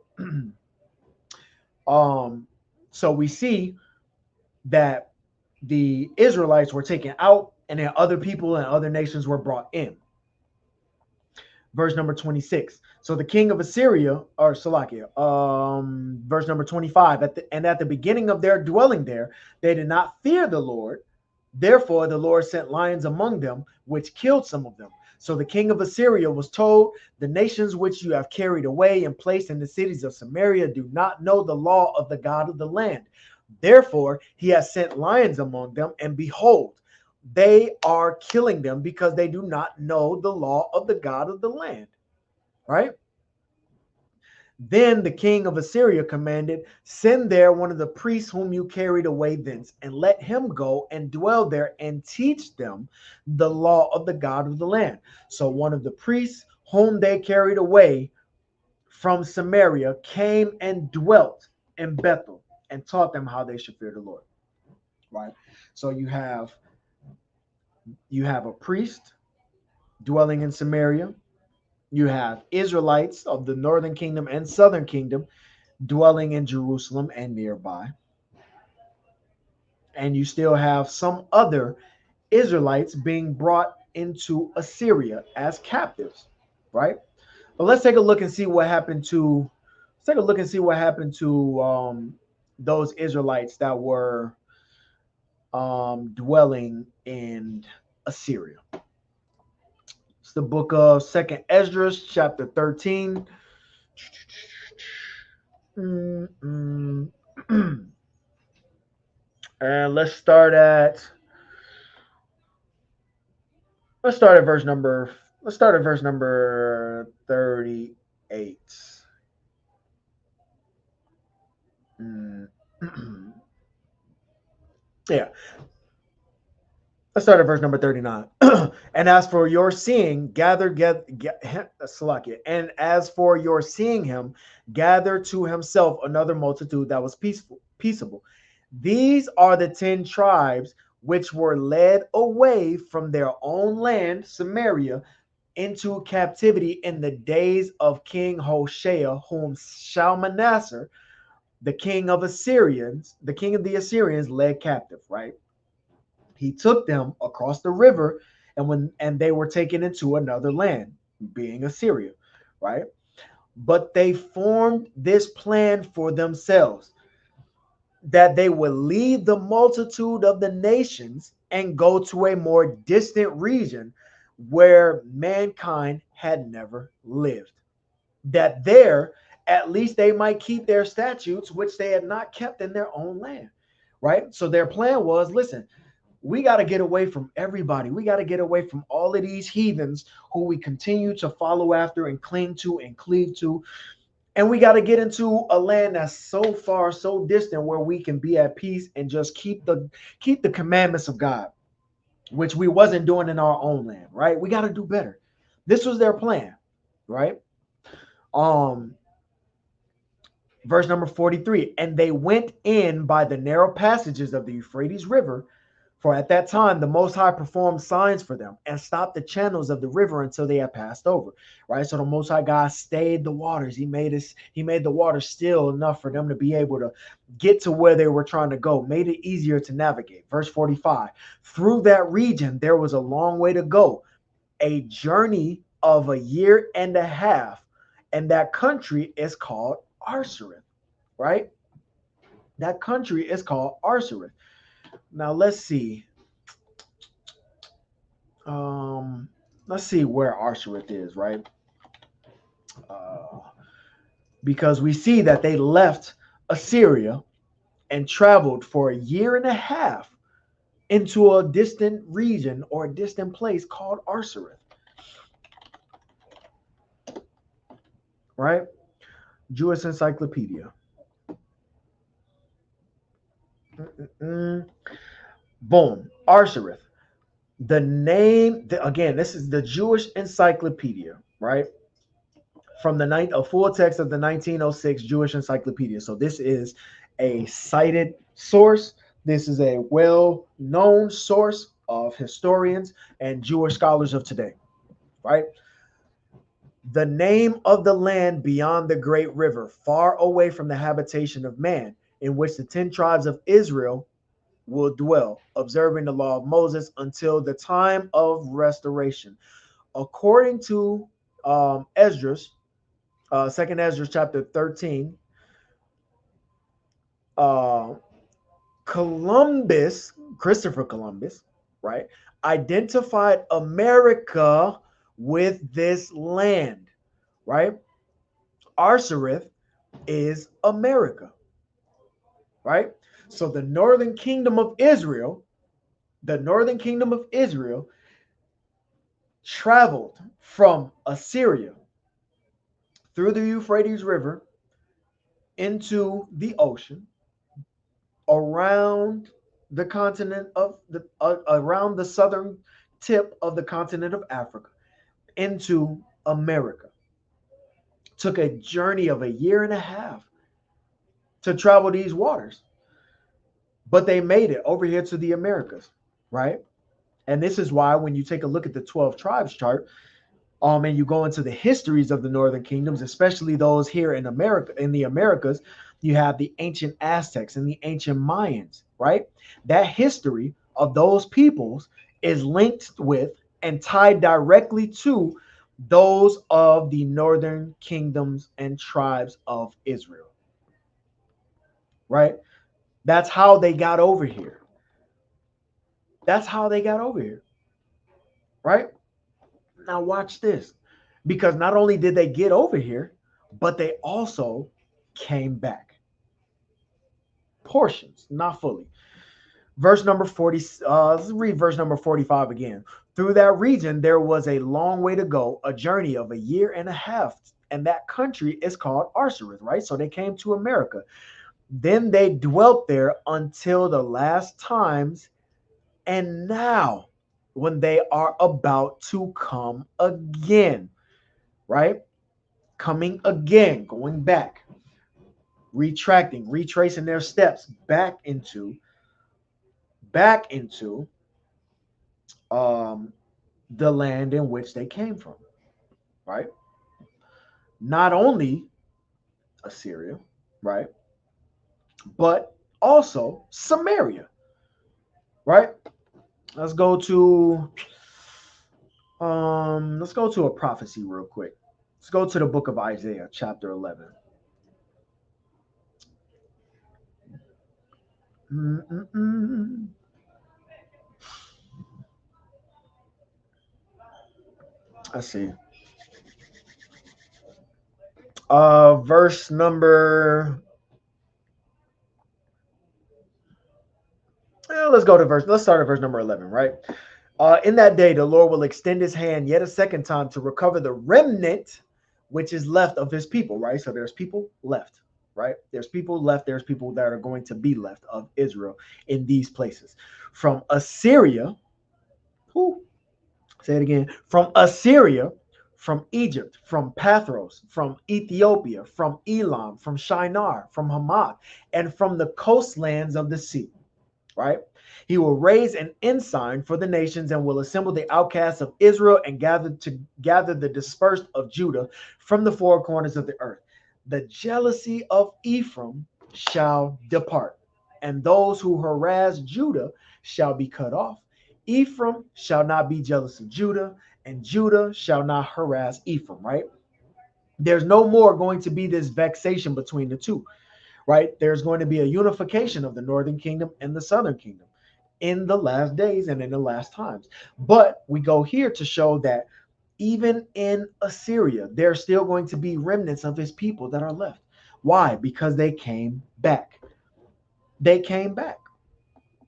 So we see that the Israelites were taken out, and then other people and other nations were brought in. Verse number 26. So the king of Assyria, or Salakia, verse number 25, at the beginning of their dwelling there, they did not fear the Lord. Therefore, the Lord sent lions among them, which killed some of them. So the king of Assyria was told, the nations which you have carried away and placed in the cities of Samaria do not know the law of the God of the land. Therefore, he has sent lions among them, and behold, they are killing them because they do not know the law of the God of the land. Right? Then the king of Assyria commanded, send there one of the priests whom you carried away thence, and let him go and dwell there and teach them the law of the God of the land. So one of the priests whom they carried away from Samaria came and dwelt in Bethel and taught them how they should fear the Lord. Right? So you have a priest dwelling in Samaria. You have Israelites of the northern kingdom and southern kingdom dwelling in Jerusalem and nearby. And you still have some other Israelites being brought into Assyria as captives, right? But let's take a look and see what happened to those Israelites that were dwelling in Assyria. It's the book of 2nd Esdras, chapter 13. And let's start at verse number 38. Yeah. Let's start at verse number 39. And as for your seeing, and as for your seeing him, gather to himself another multitude that was peaceable. These are the 10 tribes which were led away from their own land, Samaria, into captivity in the days of King Hoshea, whom Shalmaneser, the king of the Assyrians led captive, right? He took them across the river, and they were taken into another land, being Assyria, right? But they formed this plan for themselves, that they would leave the multitude of the nations and go to a more distant region where mankind had never lived. That there, at least they might keep their statutes, which they had not kept in their own land, right? So their plan was, listen, we got to get away from everybody. We got to get away from all of these heathens who we continue to follow after and cling to and cleave to. And we got to get into a land that's so far, so distant, where we can be at peace and just keep the commandments of God, which we wasn't doing in our own land, right? We got to do better. This was their plan, right? Um, verse number 43, and they went in by the narrow passages of the Euphrates River, for at that time the Most High performed signs for them and stopped the channels of the river until they had passed over. Right. So the Most High God stayed the waters. He made the water still enough for them to be able to get to where they were trying to go, made it easier to navigate. Verse 45. Through that region there was a long way to go, a journey of a year and a half, and that country is called Arsareth. Right? That country is called Arsareth. Now let's see. Let's see where Arsareth is, right? Uh, because we see that they left Assyria and traveled for a year and a half into a distant region or a distant place called Arsareth, right? Jewish Encyclopedia. Boom, Arsareth. The name, again, this is the Jewish Encyclopedia, right? From a full text of the 1906 Jewish Encyclopedia. So this is a cited source. This is a well-known source of historians and Jewish scholars of today, right? The name of the land beyond the great river, far away from the habitation of man, in which the 10 tribes of Israel will dwell, observing the law of Moses until the time of restoration. According to Esdras, Second Ezra chapter 13, uh, Christopher Columbus, right, identified America with this land, right? Arsareth is America, right? So the northern kingdom of Israel traveled from Assyria through the Euphrates River into the ocean, around the continent of around the southern tip of the continent of Africa into America. Took a journey of a year and a half to travel these waters, but they made it over here to the Americas, right? And this is why when you take a look at the 12 tribes chart, and you go into the histories of the northern kingdoms, especially those here in America, in the Americas, you have the ancient Aztecs and the ancient Mayans, right? That history of those peoples is linked with and tied directly to those of the northern kingdoms and tribes of Israel, right? That's how they got over here. That's how they got over here, right? Now watch this, because not only did they get over here, but they also came back. Portions, not fully. Verse number 40, let's read verse number 45 again. Through that region, there was a long way to go, a journey of a year and a half, and that country is called Arsareth, right? So they came to America. Then they dwelt there until the last times, and now when they are about to come again, right? Coming again, going back, retracing their steps back into um, the land in which they came from, right? Not only Assyria, right? but also Samaria, right? Let's go to a prophecy real quick. Let's go to the book of Isaiah, chapter 11. Let's see. Verse number. Let's go to verse. Let's start at verse number 11, right? In that day, the Lord will extend his hand yet a second time to recover the remnant which is left of his people, right? So there's people left, right? There's people left. There's people that are going to be left of Israel in these places. From Assyria, say it again, from Assyria, from Egypt, from Pathros, from Ethiopia, from Elam, from Shinar, from Hamath, and from the coastlands of the sea, right? He will raise an ensign for the nations and will assemble the outcasts of Israel and gather the dispersed of Judah from the four corners of the earth. The jealousy of Ephraim shall depart, and those who harass Judah shall be cut off. Ephraim shall not be jealous of Judah, and Judah shall not harass Ephraim, right? There's no more going to be this vexation between the two, right? There's going to be a unification of the northern kingdom and the southern kingdom in the last days and in the last times. But we go here to show that even in Assyria, there's still going to be remnants of his people that are left. Why? Because they came back. They came back.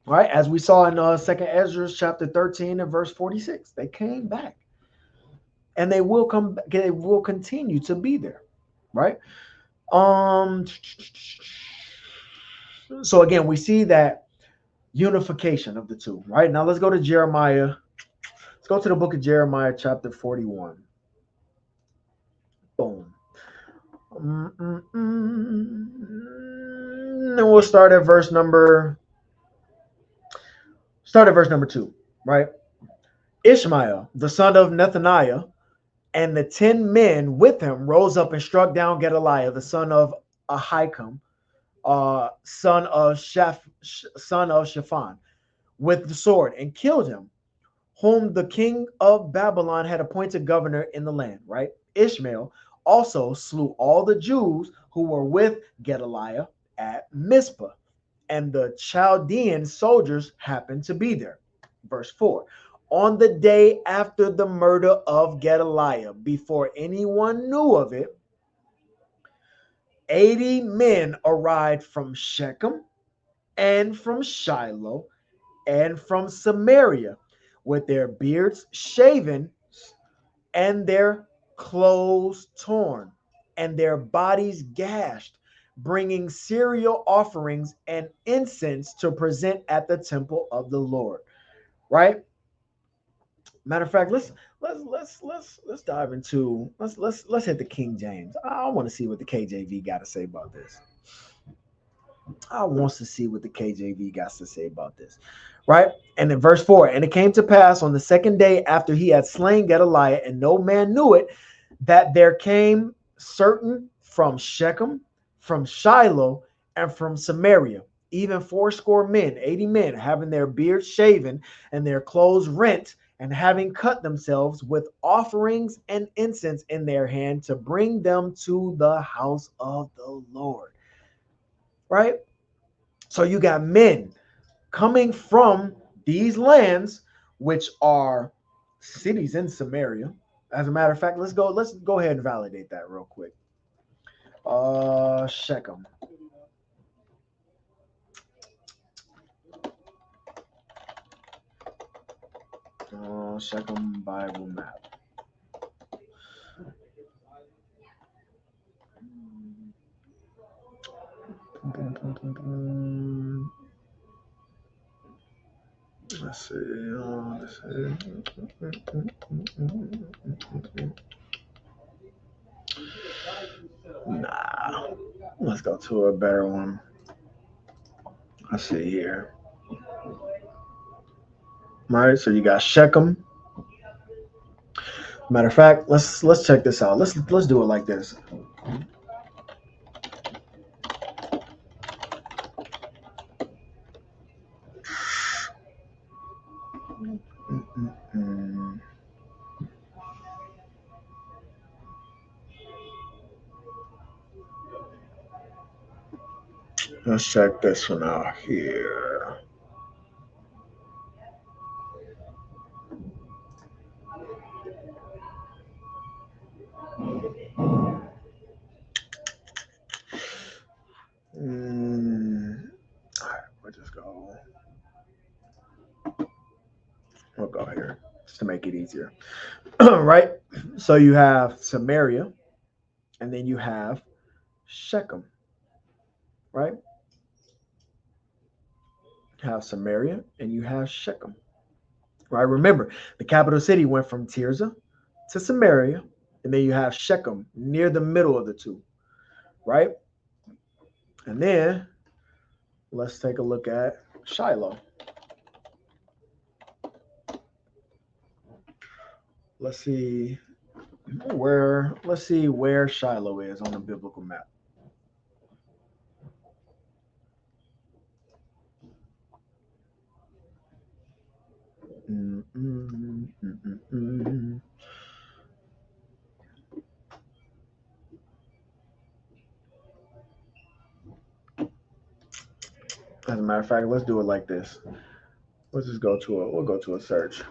Right? As we saw in 2nd Ezra chapter 13 and verse 46. They came back. And they will come back. They will continue to be there. Right? So again, we see that unification of the two. Right? Now let's go to Jeremiah. Let's go to the book of Jeremiah chapter 41. Boom. And we'll start at verse number 2, right? Ishmael, the son of Nethaniah, and the 10 men with him rose up and struck down Gedaliah, the son of Ahikam, son of Shaphan, with the sword, and killed him, whom the king of Babylon had appointed governor in the land, right? Ishmael also slew all the Jews who were with Gedaliah at Mizpah, and the Chaldean soldiers happened to be there. Verse 4. On the day after the murder of Gedaliah, before anyone knew of it, 80 men arrived from Shechem and from Shiloh and from Samaria with their beards shaven and their clothes torn and their bodies gashed, bringing cereal offerings and incense to present at the temple of the Lord. Right? Matter of fact, let's dive into let's hit the King James. I want to see what the KJV got to say about this. I want to see what the KJV got to say about this. Right? And in verse 4, and it came to pass on the second day after he had slain Gedaliah, and no man knew it, that there came certain from Shechem, from Shiloh, and from Samaria, even 80 men, 80 men, having their beards shaven and their clothes rent, and having cut themselves with offerings and incense in their hand to bring them to the house of the Lord. Right? So you got men coming from these lands, which are cities in Samaria. As a matter of fact, let's go ahead and validate that real quick. Shechem. Shechem Bible map. Let's see. Nah. Let's go to a better one. Let's see here. All right, so you got Shechem. Matter of fact, let's check this out. Let's do it like this. Let's check this one out here. All right, we'll go here just to make it easier. Right? So you have Samaria, and then you have Shechem, right? You have Samaria and you have Shechem, right? Remember, the capital city went from Tirzah to Samaria, and then you have Shechem near the middle of the two, right? And then let's take a look at Shiloh. Let's see where Shiloh is on the biblical map. As a matter of fact, let's do it like this. Let's just we'll go to a search.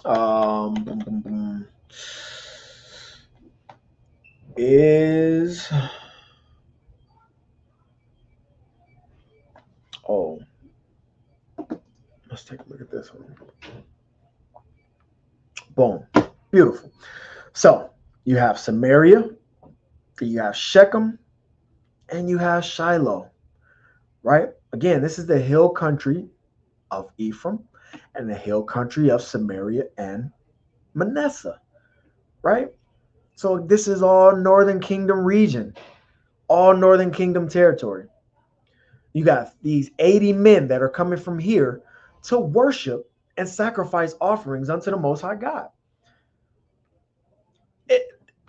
Boom, boom, boom. Is oh, let's take a look at this one. Boom, beautiful. So you have Samaria, you have Shechem, and you have Shiloh, right? Again, this is the hill country of Ephraim and the hill country of Samaria and Manasseh, right? So this is all Northern Kingdom region, all Northern Kingdom territory. You got these 80 men that are coming from here to worship and sacrifice offerings unto the Most High God.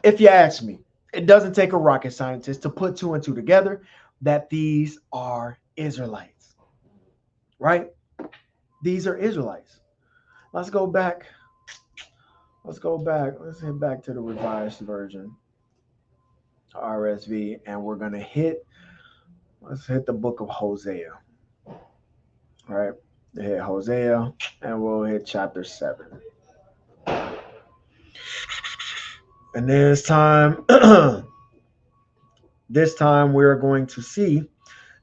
If you ask me, it doesn't take a rocket scientist to put two and two together that these are Israelites, right? These are Israelites. Let's go back. Let's head back to the revised version, RSV, and we're going to let's hit the book of Hosea. All right. Hit Hosea, and we'll hit chapter 7. And this time, we're going to see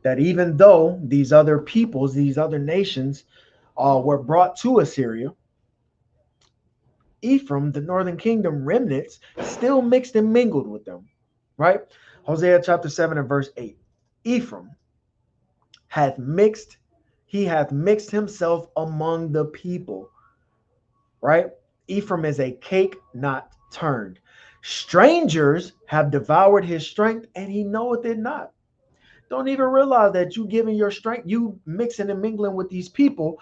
that even though these other peoples, these other nations were brought to Assyria, Ephraim, the northern kingdom remnants, still mixed and mingled with them, right? Hosea chapter 7 and verse 8. Ephraim hath mixed himself among the people, right? Ephraim is a cake not turned. Strangers have devoured his strength, and he knoweth it not. Don't even realize that you giving your strength, you mixing and mingling with these people,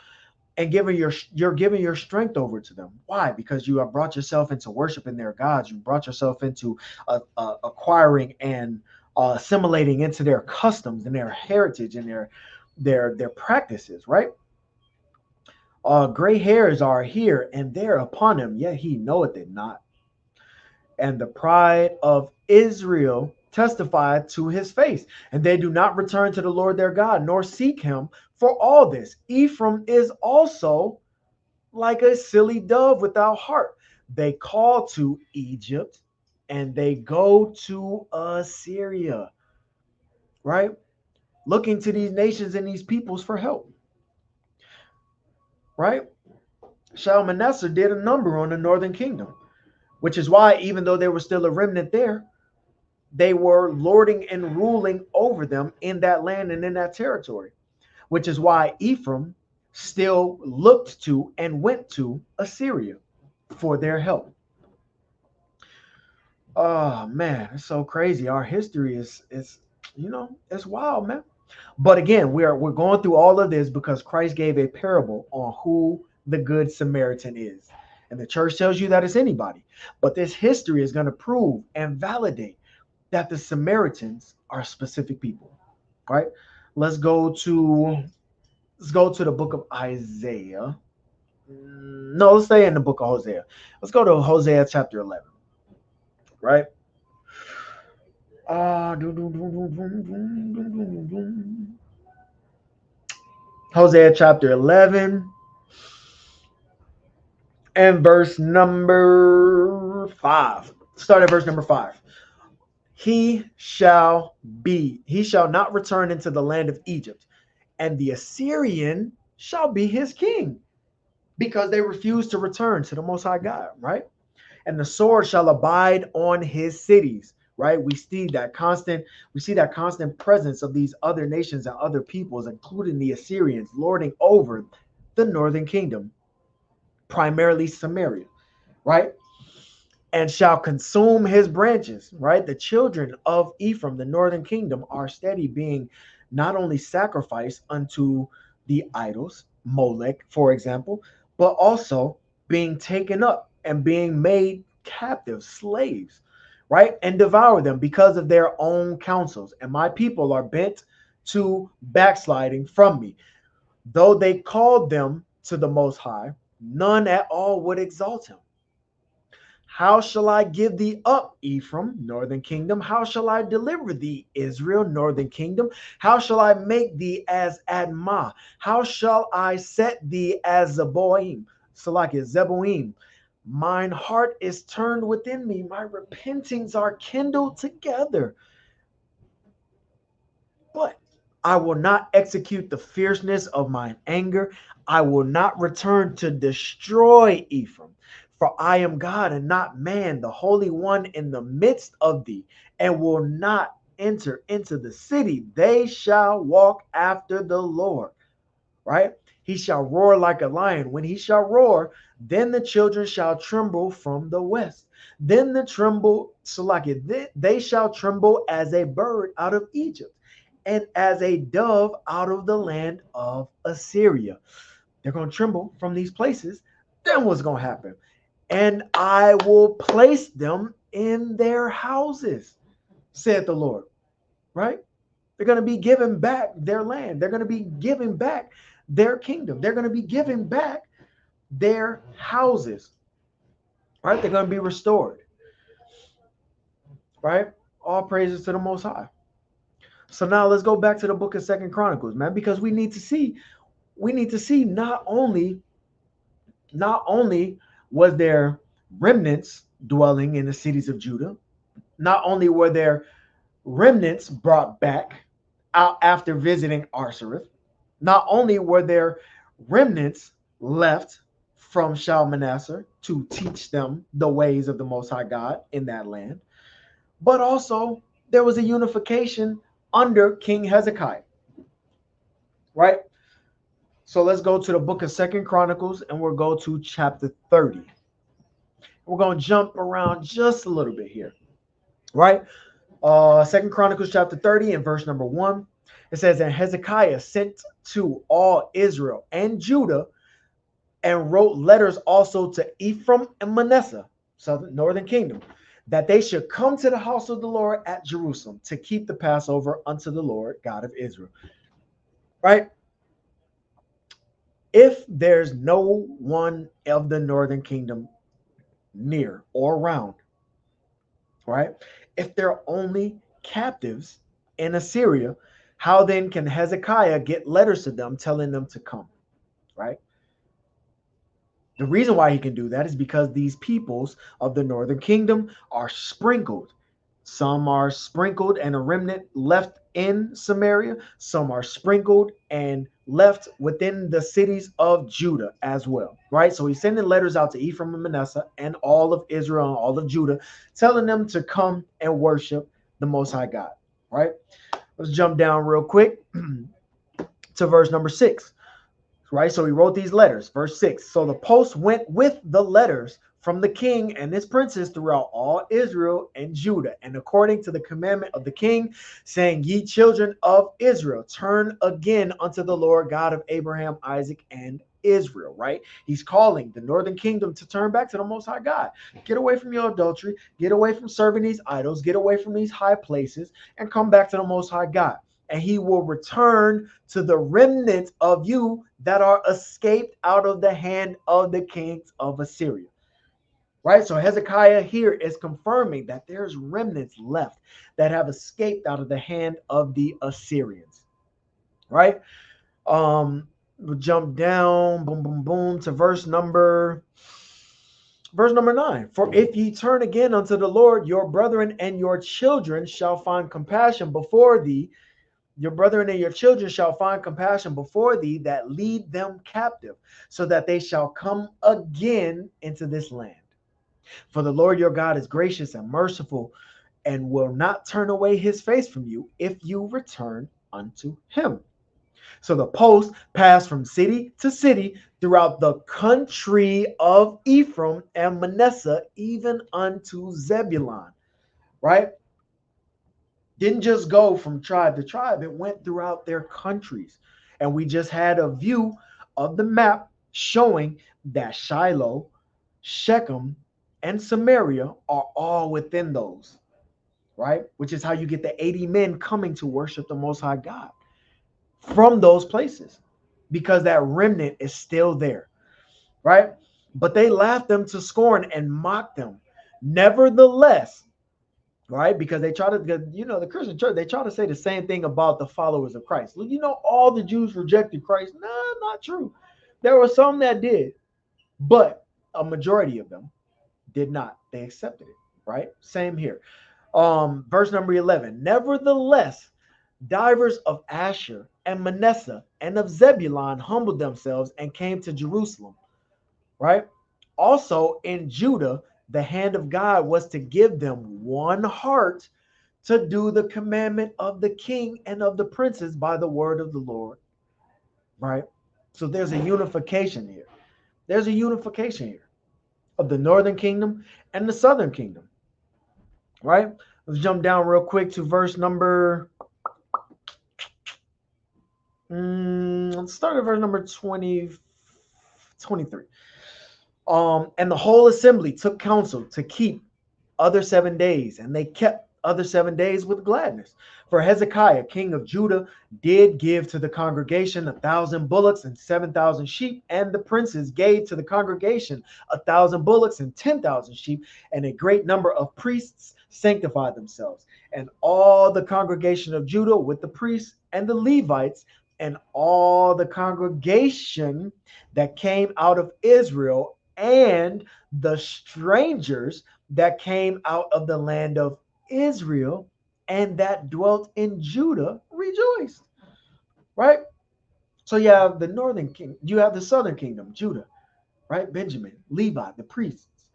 and you're giving your strength over to them. Why? Because you have brought yourself into worshiping their gods. You brought yourself into acquiring and assimilating into their customs and their heritage and their practices, right? Gray hairs are here and there upon him, yet he knoweth it not. And the pride of Israel testified to his face, and they do not return to the Lord their God, nor seek him for all this. Ephraim is also like a silly dove without heart. They call to Egypt and they go to Assyria, right? Looking to these nations and these peoples for help, right? Shalmaneser did a number on the northern kingdom, which is why, even though there was still a remnant there, they were lording and ruling over them in that land and in that territory, which is why Ephraim still looked to and went to Assyria for their help. Oh man, it's so crazy. Our history is it's wild, man. But again, we're going through all of this because Christ gave a parable on who the Good Samaritan is. And the church tells you that it's anybody. But this history is going to prove and validate that the Samaritans are specific people, right? Let's go to the book of Isaiah. No, let's stay in the book of Hosea. Let's go to Hosea chapter 11, right? Hosea chapter 11 and verse number 5. Start at verse number 5. He shall not return into the land of Egypt, and the Assyrian shall be his king, because they refuse to return to the Most High God, right? And the sword shall abide on his cities, right? We see that constant presence of these other nations and other peoples, including the Assyrians, lording over the northern kingdom, primarily Samaria, right? And shall consume his branches, right? The children of Ephraim, the northern kingdom, are steady being not only sacrificed unto the idols, Molech, for example, but also being taken up and being made captive slaves, right? And devour them because of their own counsels. And my people are bent to backsliding from me. Though they called them to the Most High, none at all would exalt him. How shall I give thee up, Ephraim, northern kingdom? How shall I deliver thee, Israel, northern kingdom? How shall I make thee as Admah? How shall I set thee as Zeboim? Zeboim. Mine heart is turned within me. My repentings are kindled together. But I will not execute the fierceness of mine anger. I will not return to destroy Ephraim. For I am God and not man, the Holy One in the midst of thee, and will not enter into the city. They shall walk after the Lord, right? He shall roar like a lion. When he shall roar, then the children shall tremble from the west. Then they shall tremble as a bird out of Egypt, and as a dove out of the land of Assyria. They're going to tremble from these places. Then what's going to happen? And I will place them in their houses, said the Lord, right? They're going to be given back their land. They're going to be giving back their kingdom. They're going to be giving back their houses, right? They're going to be restored, right? All praises to the Most High. So now let's go back to the book of Second Chronicles, man, because we need to see not only was there remnants dwelling in the cities of Judah, not only were there remnants brought back out after visiting Arsareth, not only were there remnants left from Shalmaneser to teach them the ways of the Most High God in that land, but also there was a unification under King Hezekiah, right? So let's go to the book of Second Chronicles and we'll go to chapter 30. We're going to jump around just a little bit here, right? Second Chronicles chapter 30 and verse number 1. It says, and Hezekiah sent to all Israel and Judah and wrote letters also to Ephraim and Manasseh, southern northern kingdom, that they should come to the house of the Lord at Jerusalem to keep the Passover unto the Lord God of Israel. Right? If there's no one of the northern kingdom near or around, right? If they're only captives in Assyria, how then can Hezekiah get letters to them telling them to come, right? The reason why he can do that is because these peoples of the northern kingdom are sprinkled. Some are sprinkled and a remnant left in Samaria. Some are sprinkled and left within the cities of Judah as well, right? So he's sending letters out to Ephraim and Manasseh and all of Israel and all of Judah, telling them to come and worship the Most High God, right? Let's jump down real quick to verse number 6. Right, so he wrote these letters. Verse 6. So the post went with the letters from the king and his princes throughout all Israel and Judah, and according to the commandment of the king, saying, ye children of Israel, turn again unto the Lord God of Abraham, Isaac, and Israel. Right? He's calling the northern kingdom to turn back to the Most High God. Get away from your adultery, get away from serving these idols, get away from these high places, and come back to the Most High God. And he will return to the remnant of you that are escaped out of the hand of the kings of Assyria. right? So Hezekiah here is confirming that there's remnants left that have escaped out of the hand of the Assyrians, right? We'll jump down, boom, boom, boom, to verse number 9. For if ye turn again unto the Lord, your brethren and your children shall find compassion before thee. Your brethren and your children shall find compassion before thee that lead them captive, so that they shall come again into this land. For the Lord your God is gracious and merciful, and will not turn away his face from you if you return unto him. So the post passed from city to city throughout the country of Ephraim and Manasseh, even unto Zebulun, right? Didn't just go from tribe to tribe, it went throughout their countries. And we just had a view of the map showing that Shiloh, Shechem, and Samaria are all within those, right? Which is how you get the 80 men coming to worship the Most High God from those places, because that remnant is still there, right? But they laughed them to scorn and mocked them. Nevertheless, right? Because they try to, the Christian church, they try to say the same thing about the followers of Christ. All the Jews rejected Christ. No, not true. There were some that did, but a majority of them did not. They accepted it, right? Same here. Verse number 11. Nevertheless, divers of Asher and Manasseh and of Zebulun humbled themselves and came to Jerusalem, right? Also in Judah, the hand of God was to give them one heart to do the commandment of the king and of the princes by the word of the Lord, right? So there's a unification here. There's a unification here of the northern kingdom and the southern kingdom, right? Let's jump down real quick to verse number, let's start at verse number 23. And the whole assembly took counsel to keep other 7 days, and they kept other 7 days with gladness. For Hezekiah, king of Judah, did give to the congregation 1,000 bullocks and 7,000 sheep, and the princes gave to the congregation 1,000 bullocks and 10,000 sheep, and a great number of priests sanctified themselves. And all the congregation of Judah with the priests and the Levites and all the congregation that came out of Israel and the strangers that came out of the land of Israel and that dwelt in Judah rejoiced, right? So you have the northern king, you have the southern kingdom, Judah, right? Benjamin, Levi, the priests,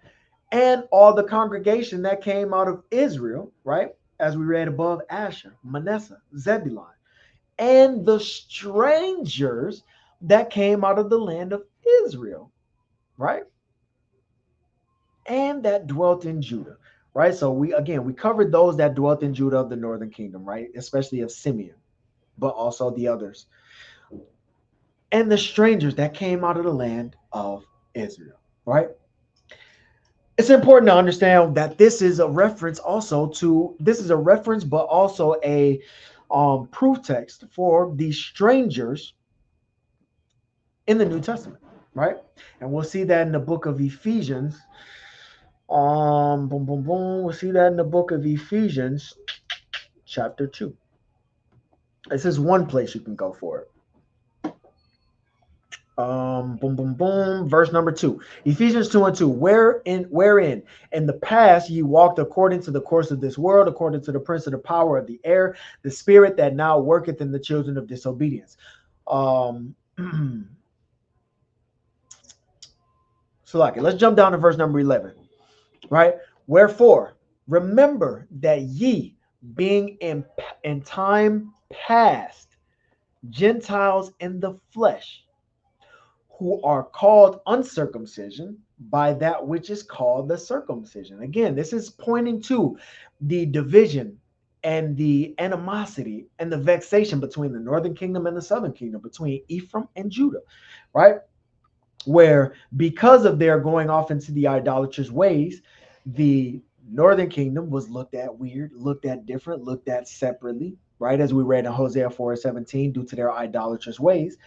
and all the congregation that came out of Israel, right? As we read above, Asher, Manasseh, Zebulun, and the strangers that came out of the land of Israel, right? And that dwelt in Judah, right? So we covered those that dwelt in Judah of the northern kingdom, right? Especially of Simeon, but also the others. And the strangers that came out of the land of Israel, right? It's important to understand that this is a reference but also a proof text for the strangers in the New Testament, right? And we'll see that in the book of Ephesians. Boom, boom, boom. We'll see that in the book of Ephesians, chapter 2. This is one place you can go for it. Boom, boom, boom. Verse number 2. Ephesians 2:2. Wherein in the past ye walked according to the course of this world, according to the prince of the power of the air, the spirit that now worketh in the children of disobedience. So let's jump down to verse number 11. Right? Wherefore, remember that ye, being in time past Gentiles in the flesh, who are called uncircumcision by that which is called the circumcision. Again, this is pointing to the division and the animosity and the vexation between the northern kingdom and the southern kingdom, between Ephraim and Judah, right? Where because of their going off into the idolatrous ways, the northern kingdom was looked at weird, looked at different, looked at separately, right? As we read in Hosea 4:17, due to their idolatrous ways,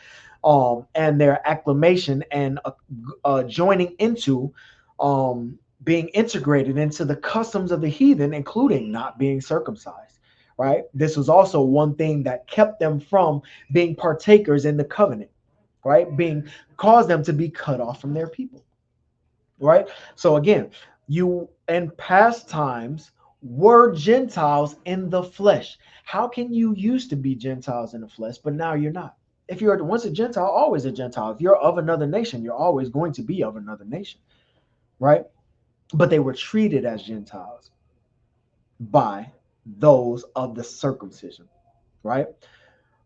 and their acclamation and joining into being integrated into the customs of the heathen, including not being circumcised, right? This was also one thing that kept them from being partakers in the covenant, right? Being caused them to be cut off from their people, right? So again, you in past times were Gentiles in the flesh. How can you used to be Gentiles in the flesh, but now you're not? If you're once a Gentile, always a Gentile. If you're of another nation, you're always going to be of another nation, right? But they were treated as Gentiles by those of the circumcision, right?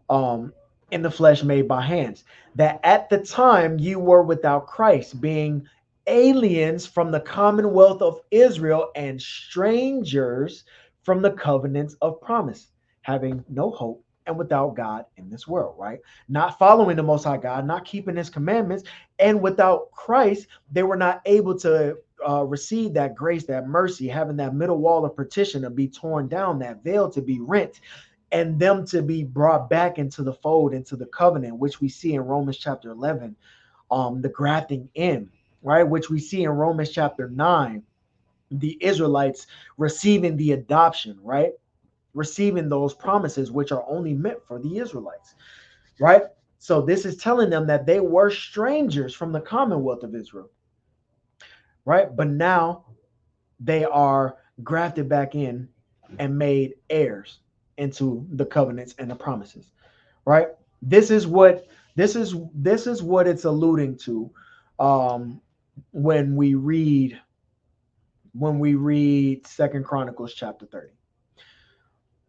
In the flesh made by hands, that at the time you were without Christ, being aliens from the commonwealth of Israel and strangers from the covenants of promise, having no hope and without God in this world, right? Not following the Most High God, not keeping his commandments, and without Christ, they were not able to receive that grace, that mercy, having that middle wall of partition to be torn down, that veil to be rent, and them to be brought back into the fold, into the covenant, which we see in Romans chapter 11, the grafting in, right? Which we see in Romans chapter 9, the Israelites receiving the adoption, right? Receiving those promises, which are only meant for the Israelites, right? So this is telling them that they were strangers from the commonwealth of Israel, right? But now they are grafted back in and made heirs into the covenants and the promises, right? This is what it's alluding to when we read Second Chronicles chapter 30,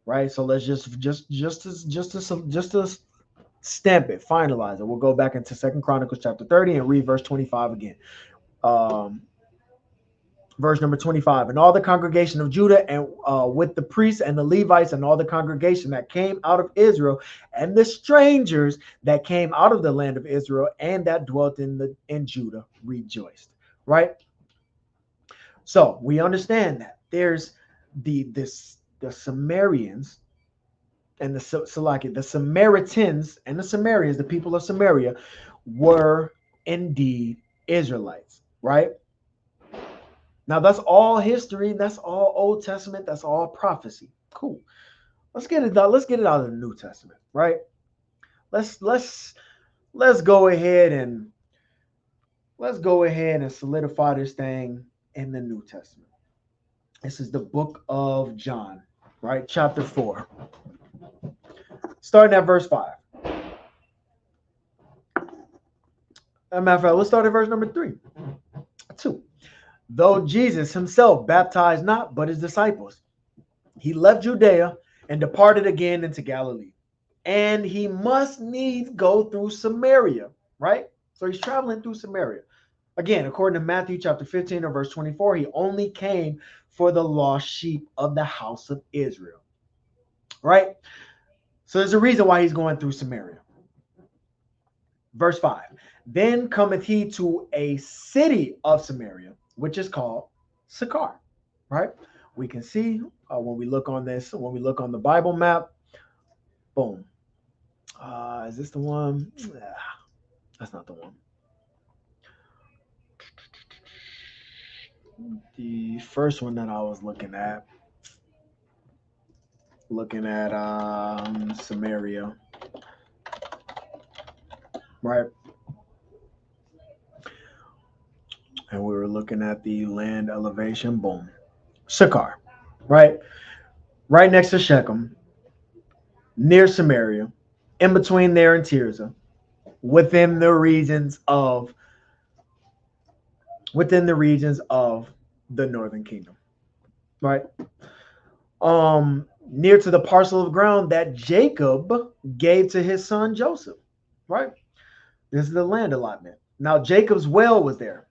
right? So let's just to stamp it, finalize it. We'll go back into Second Chronicles chapter 30 and read verse 25 again. Verse number 25, and all the congregation of Judah and with the priests and the Levites and all the congregation that came out of Israel and the strangers that came out of the land of Israel and that dwelt in Judah rejoiced, right? So we understand that there's the Sumerians and the Samaritans and the Samaritans, the people of Samaria, were indeed Israelites, right? Now that's all history. That's all Old Testament. That's all prophecy. Cool. Let's get it out. Let's get it out of the New Testament, right? Let's go ahead and solidify this thing in the New Testament. This is the book of John, right? Chapter 4. Starting at verse 5. As a matter of fact, let's start at verse number 3. 2. Though Jesus himself baptized not, but his disciples, he left Judea and departed again into Galilee. And he must needs go through Samaria, right? So he's traveling through Samaria. Again, according to Matthew chapter 15 or verse 24, he only came for the lost sheep of the house of Israel, right? So there's a reason why he's going through Samaria. Verse 5, then cometh he to a city of Samaria, which is called Sychar, right? We can see when we look on the Bible map, boom. Is this the one? That's not the one. The first one that I was looking at Samaria, right? And we were looking at the land elevation, boom. Sychar, right? Right next to Shechem, near Samaria, in between there and Tirzah, within the regions of the northern kingdom, right? Near to the parcel of ground that Jacob gave to his son Joseph, right? This is the land allotment. Now Jacob's well was there.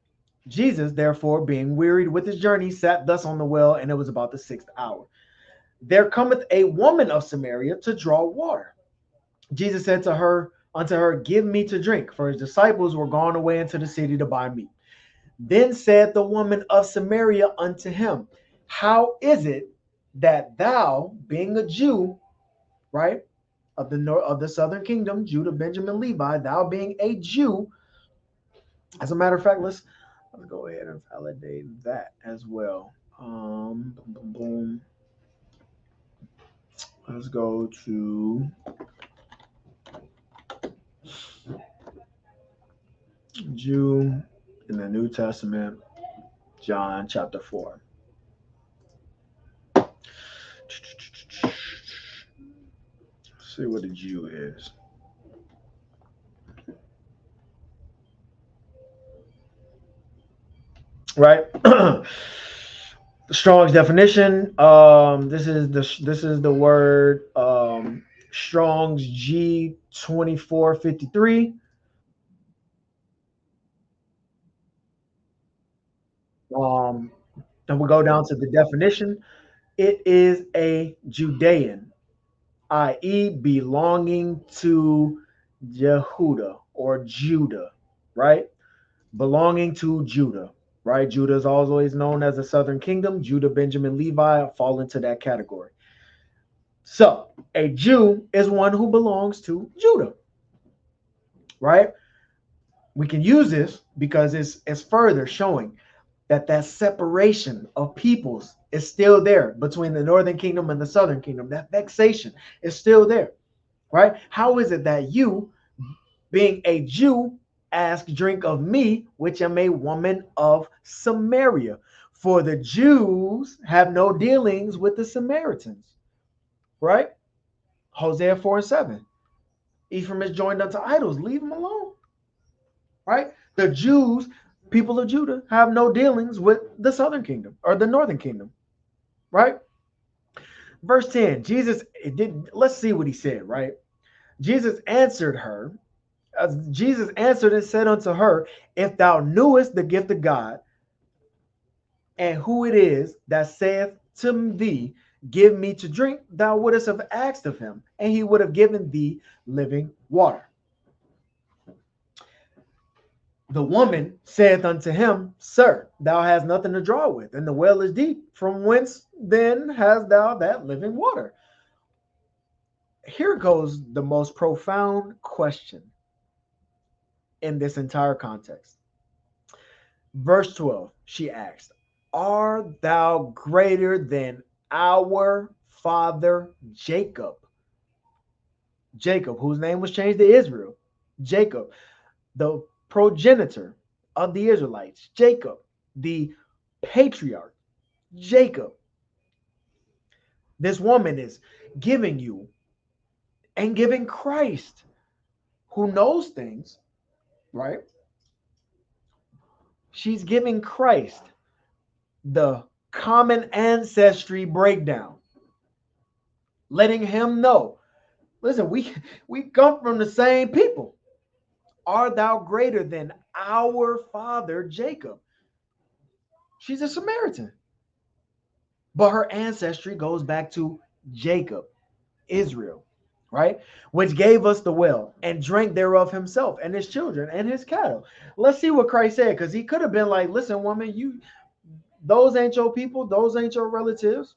Jesus, therefore, being wearied with his journey, sat thus on the well, and it was about the 6th hour. There cometh a woman of Samaria to draw water. Jesus said unto her, give me to drink, for his disciples were gone away into the city to buy meat. Then said the woman of Samaria unto him, how is it that thou, being a Jew, right, of the southern kingdom, Judah, Benjamin, Levi, thou being a Jew, as a matter of fact, let's Let's go ahead and validate that as well. Boom, boom, boom. Let's go to Jew in the New Testament, John chapter 4. See what a Jew is. Right? Strong's definition. This is the word Strong's G2453. Um, and we go down to the definition. It is a Judean, i.e., belonging to Jehuda or Judah, right? Belonging to Judah, right? Judah is always known as the southern kingdom. Judah, Benjamin, Levi fall into that category. So a Jew is one who belongs to Judah, right? We can use this because it's further showing that separation of peoples is still there between the northern kingdom and the southern kingdom. That vexation is still there, right? How is it that you, being a Jew, ask drink of me, which am a woman of Samaria? For the Jews have no dealings with the Samaritans, right? Hosea 4 and 7. Ephraim is joined unto idols. Leave him alone, right? The Jews, people of Judah, have no dealings with the southern kingdom or the northern kingdom, right? Verse 10, let's see what he said, right? Jesus answered her. Jesus answered and said unto her, if thou knewest the gift of God, and who it is that saith to thee, give me to drink, thou wouldst have asked of him, and he would have given thee living water. The woman saith unto him, Sir, thou hast nothing to draw with, and the well is deep. From whence then hast thou that living water? Here goes the most profound question in this entire context. Verse 12, she asked, Art thou greater than our father Jacob? Jacob, whose name was changed to Israel. Jacob, the progenitor of the Israelites. Jacob, the patriarch. Jacob. This woman is giving you and giving Christ, who knows things, right? She's giving Christ the common ancestry breakdown, letting him know, listen, we come from the same people. Art thou greater than our father Jacob? She's a Samaritan, but her ancestry goes back to Jacob, Israel, right? Which gave us the well and drank thereof himself and his children and his cattle. Let's see what Christ said, because he could have been like, listen, woman, those ain't your people, those ain't your relatives.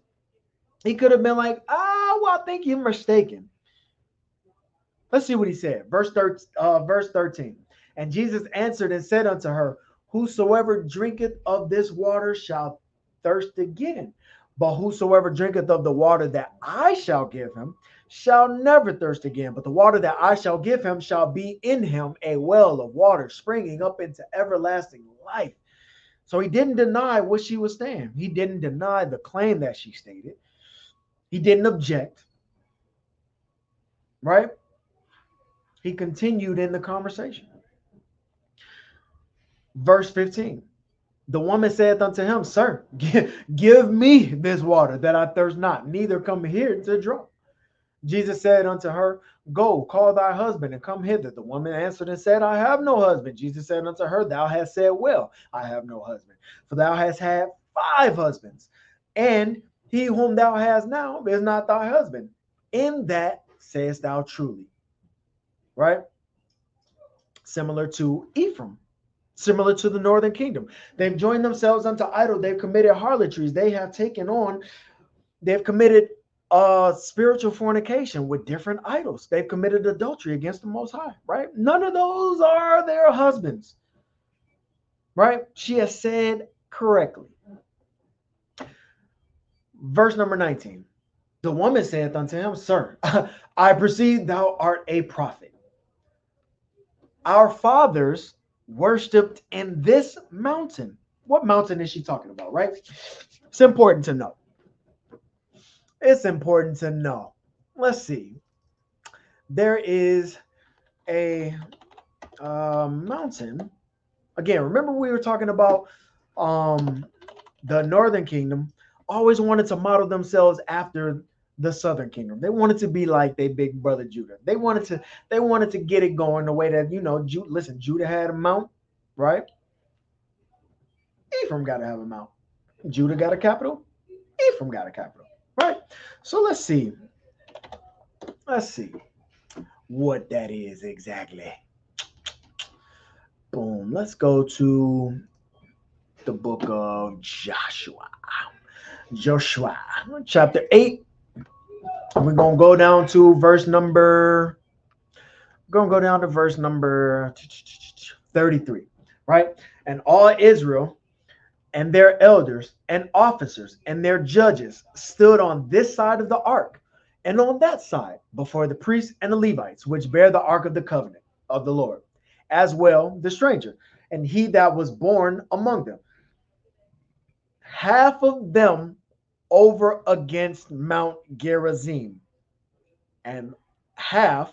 He could have been like, well, I think you're mistaken. Let's see what he said. Verse 13. And Jesus answered and said unto her, Whosoever drinketh of this water shall thirst again. But whosoever drinketh of the water that I shall give him shall never thirst again. But the water that I shall give him shall be in him a well of water springing up into everlasting life. So he didn't deny what she was saying. He didn't deny the claim that she stated. He didn't object, right? He continued in the conversation. Verse 15. The woman saith unto him, Sir, give me this water that I thirst not, neither come here to draw. Jesus said unto her, Go, call thy husband and come hither. The woman answered and said, I have no husband. Jesus said unto her, Thou hast said well, I have no husband. For thou hast had 5 husbands, and he whom thou hast now is not thy husband. In that sayest thou truly. Right? Similar to Ephraim. Similar to the northern kingdom. They've joined themselves unto idol. They've committed harlotries. They've committed spiritual fornication with different idols. They've committed adultery against the Most High, right? None of those are their husbands, right? She has said correctly. Verse number 19. The woman saith unto him, Sir, I perceive thou art a prophet. Our fathers worshipped in this mountain. What mountain is she talking about, right? It's important to know. It's important to know. Let's see. There is a mountain. Again, remember we were talking about the northern kingdom always wanted to model themselves after the southern kingdom. They wanted to be like their big brother Judah. They wanted to get it going the way that listen, Judah had a mount, right? Ephraim got to have a mount. Judah got a capital. Ephraim got a capital, right? So let's see. Let's see what that is exactly. Boom. Let's go to the book of Joshua. Joshua, chapter 8. We're going to go down to verse number 33, right? And all Israel and their elders and officers and their judges stood on this side of the ark and on that side before the priests and the Levites, which bear the ark of the covenant of the Lord, as well the stranger, and he that was born among them. Half of them over against Mount Gerizim, and half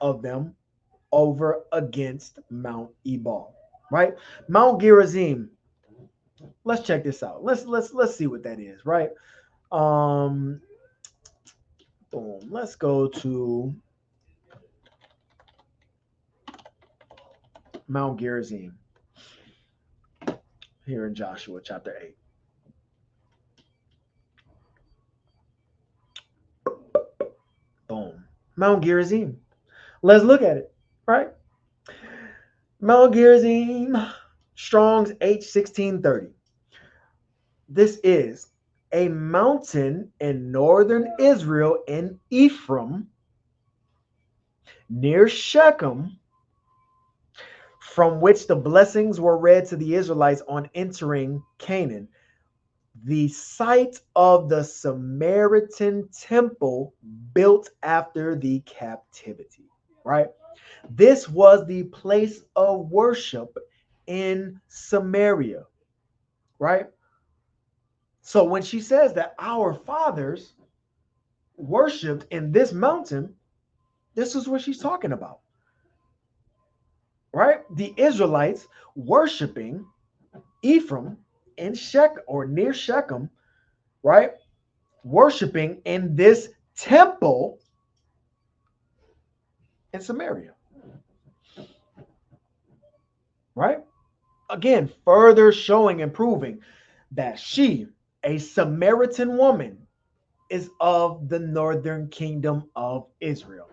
of them over against Mount Ebal. Right? Mount Gerizim. Let's check this out. Let's see what that is, right? Boom. Let's go to Mount Gerizim here in Joshua chapter 8. Boom. Mount Gerizim. Let's look at it, right? Mount Gerizim, Strong's H1630. This is a mountain in northern Israel in Ephraim, near Shechem, from which the blessings were read to the Israelites on entering Canaan. The site of the Samaritan temple built after the captivity, right? This was the place of worship in Samaria, right? So when she says that our fathers worshipped in this mountain, this is what she's talking about, right? The Israelites worshiping Ephraim in Shechem or near Shechem, right? Worshiping in this temple in Samaria, right? Again, further showing and proving that she, a Samaritan woman, is of the northern kingdom of Israel.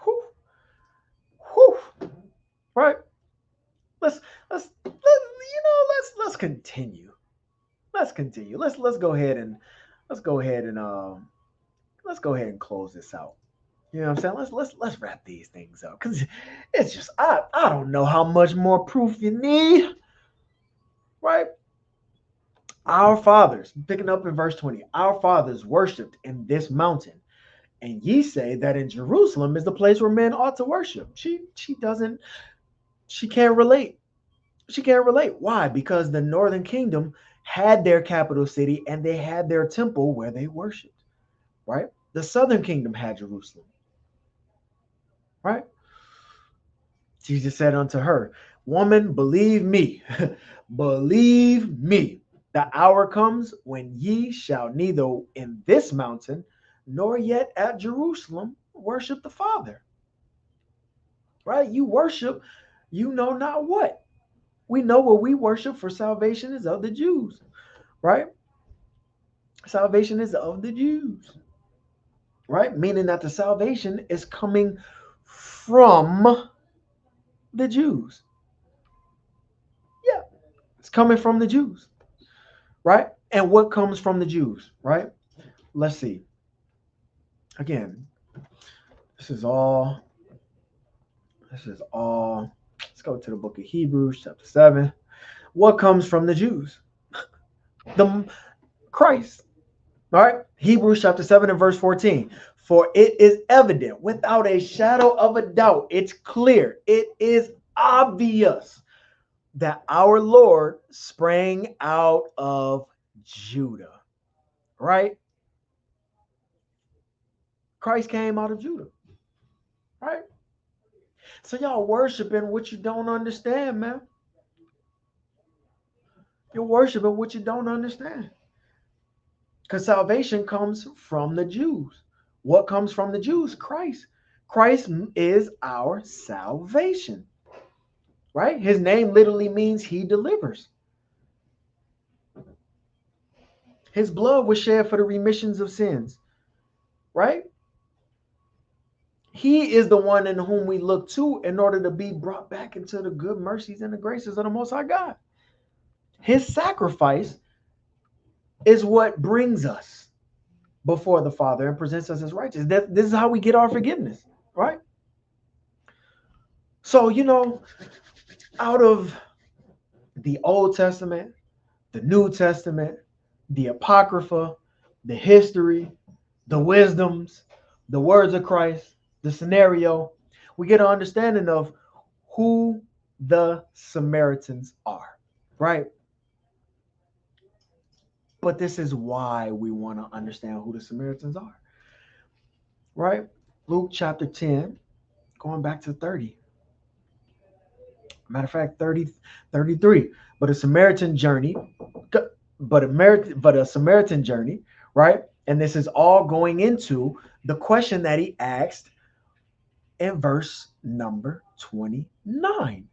Whew. Whew. Right? Let's continue. Let's continue. Let's go ahead and close this out. You know what I'm saying? Let's wrap these things up, because it's just I don't know how much more proof you need, right? Our fathers, picking up in verse 20, our fathers worshipped in this mountain, and ye say that in Jerusalem is the place where men ought to worship. She can't relate. She can't relate. Why? Because the northern kingdom had their capital city and they had their temple where they worshiped, right? The southern kingdom had Jerusalem, right? Jesus said unto her, Woman, believe me, believe me, the hour comes when ye shall neither in this mountain nor yet at Jerusalem worship the Father. Right? You worship, you know not what. We know what we worship, for salvation is of the Jews. Right? Salvation is of the Jews. Right? Meaning that the salvation is coming from the Jews. Yeah, it's coming from the Jews. Right? And what comes from the Jews? Right? Let's see. Again, this is all Let's go to the book of Hebrews, chapter 7. What comes from the Jews? The Christ. All right. Hebrews chapter 7 and verse 14. For it is evident without a shadow of a doubt, it's clear, it is obvious that our Lord sprang out of Judah. Right? Christ came out of Judah. Right? So y'all worshiping what you don't understand, man. You're worshiping what you don't understand. Because salvation comes from the Jews. What comes from the Jews? Christ. Christ is our salvation. Right? His name literally means he delivers. His blood was shed for the remissions of sins. Right? He is the one in whom we look to in order to be brought back into the good mercies and the graces of the Most High God. His sacrifice is what brings us before the Father and presents us as righteous. This is how we get our forgiveness, right? So, out of the Old Testament, the New Testament, the Apocrypha, the history, the wisdoms, the words of Christ, the scenario, we get an understanding of who the Samaritans are, right? But this is why we want to understand who the Samaritans are, right? Luke chapter 10, going back to 30. Matter of fact, 33. But a Samaritan journey, right? And this is all going into the question that he asked in verse number 29.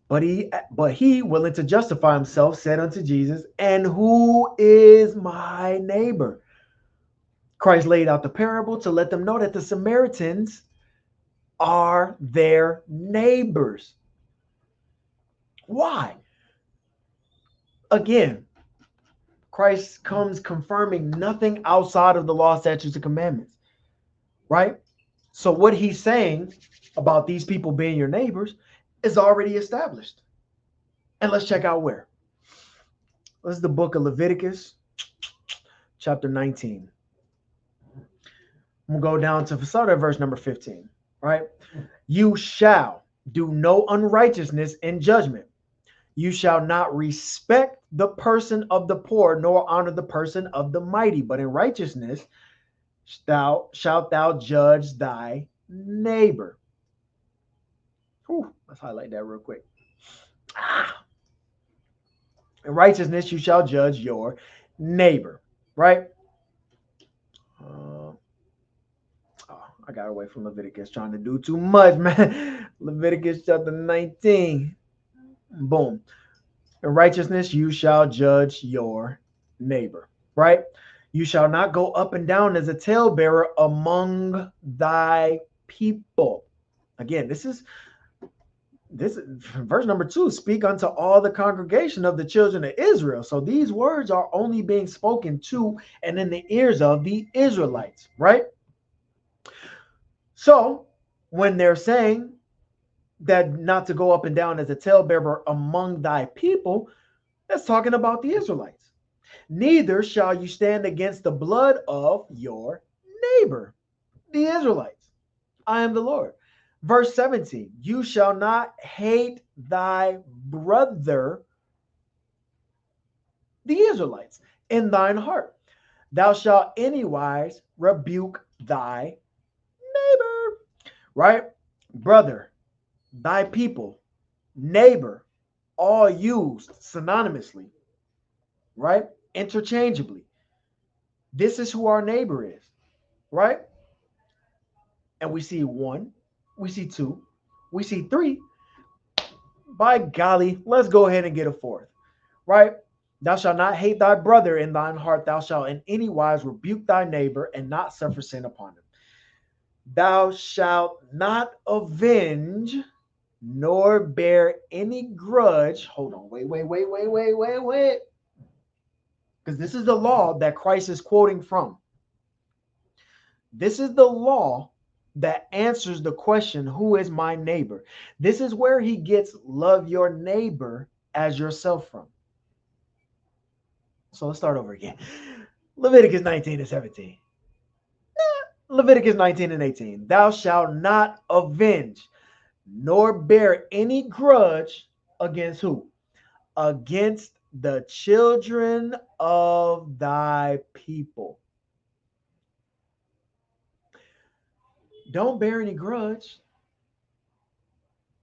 But he, willing to justify himself, said unto Jesus, and who is my neighbor? Christ laid out the parable to let them know that the Samaritans are their neighbors. Why? Again, Christ comes confirming nothing outside of the law, statutes, and commandments, right? So what he's saying about these people being your neighbors is already established. And let's check out where. This is the book of Leviticus, chapter 19. I'm going to go down to start at verse number 15, right? You shall do no unrighteousness in judgment. You shall not respect the person of the poor, nor honor the person of the mighty, but in righteousness shalt thou judge thy neighbor. Whew, let's highlight that real quick. In righteousness you shall judge your neighbor, right? I got away from Leviticus, trying to do too much, man. Leviticus chapter 19. Boom. In righteousness you shall judge your neighbor, right? You shall not go up and down as a talebearer among thy people. Again, this is verse number 2. Speak unto all the congregation of the children of Israel. So these words are only being spoken to and in the ears of the Israelites, right? So when they're saying that not to go up and down as a talebearer among thy people, that's talking about the Israelites. Neither shall you stand against the blood of your neighbor, the Israelites. I am the Lord. Verse 17, you shall not hate thy brother, the Israelites, in thine heart. Thou shalt anywise rebuke thy neighbor, right? Brother, thy people, neighbor, all used synonymously, right? Interchangeably. This is who our neighbor is, right? And we see 1, we see 2, we see 3. By golly, let's go ahead and get a 4th, right? Thou shalt not hate thy brother in thine heart. Thou shalt in any wise rebuke thy neighbor and not suffer sin upon him. Thou shalt not avenge nor bear any grudge. Hold on, wait. Because this is the law that Christ is quoting from. This is the law that answers the question, who is my neighbor? This is where he gets love your neighbor as yourself from. So let's start over again. Leviticus 19 and 17. Leviticus 19 and 18. Thou shalt not avenge nor bear any grudge against who? Against the children of thy people. Don't bear any grudge,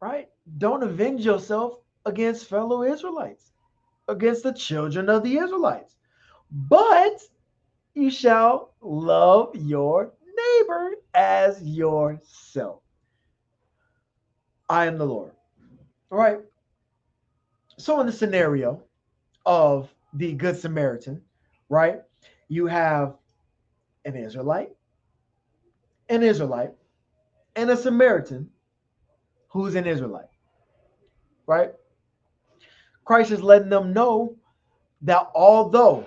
right? Don't avenge yourself against fellow Israelites, against the children of the Israelites. But you shall love your neighbor as yourself. I am the Lord. All right. So in the scenario of the Good Samaritan, right, you have an Israelite, an Israelite, and a Samaritan who's an Israelite, right? Christ is letting them know that although,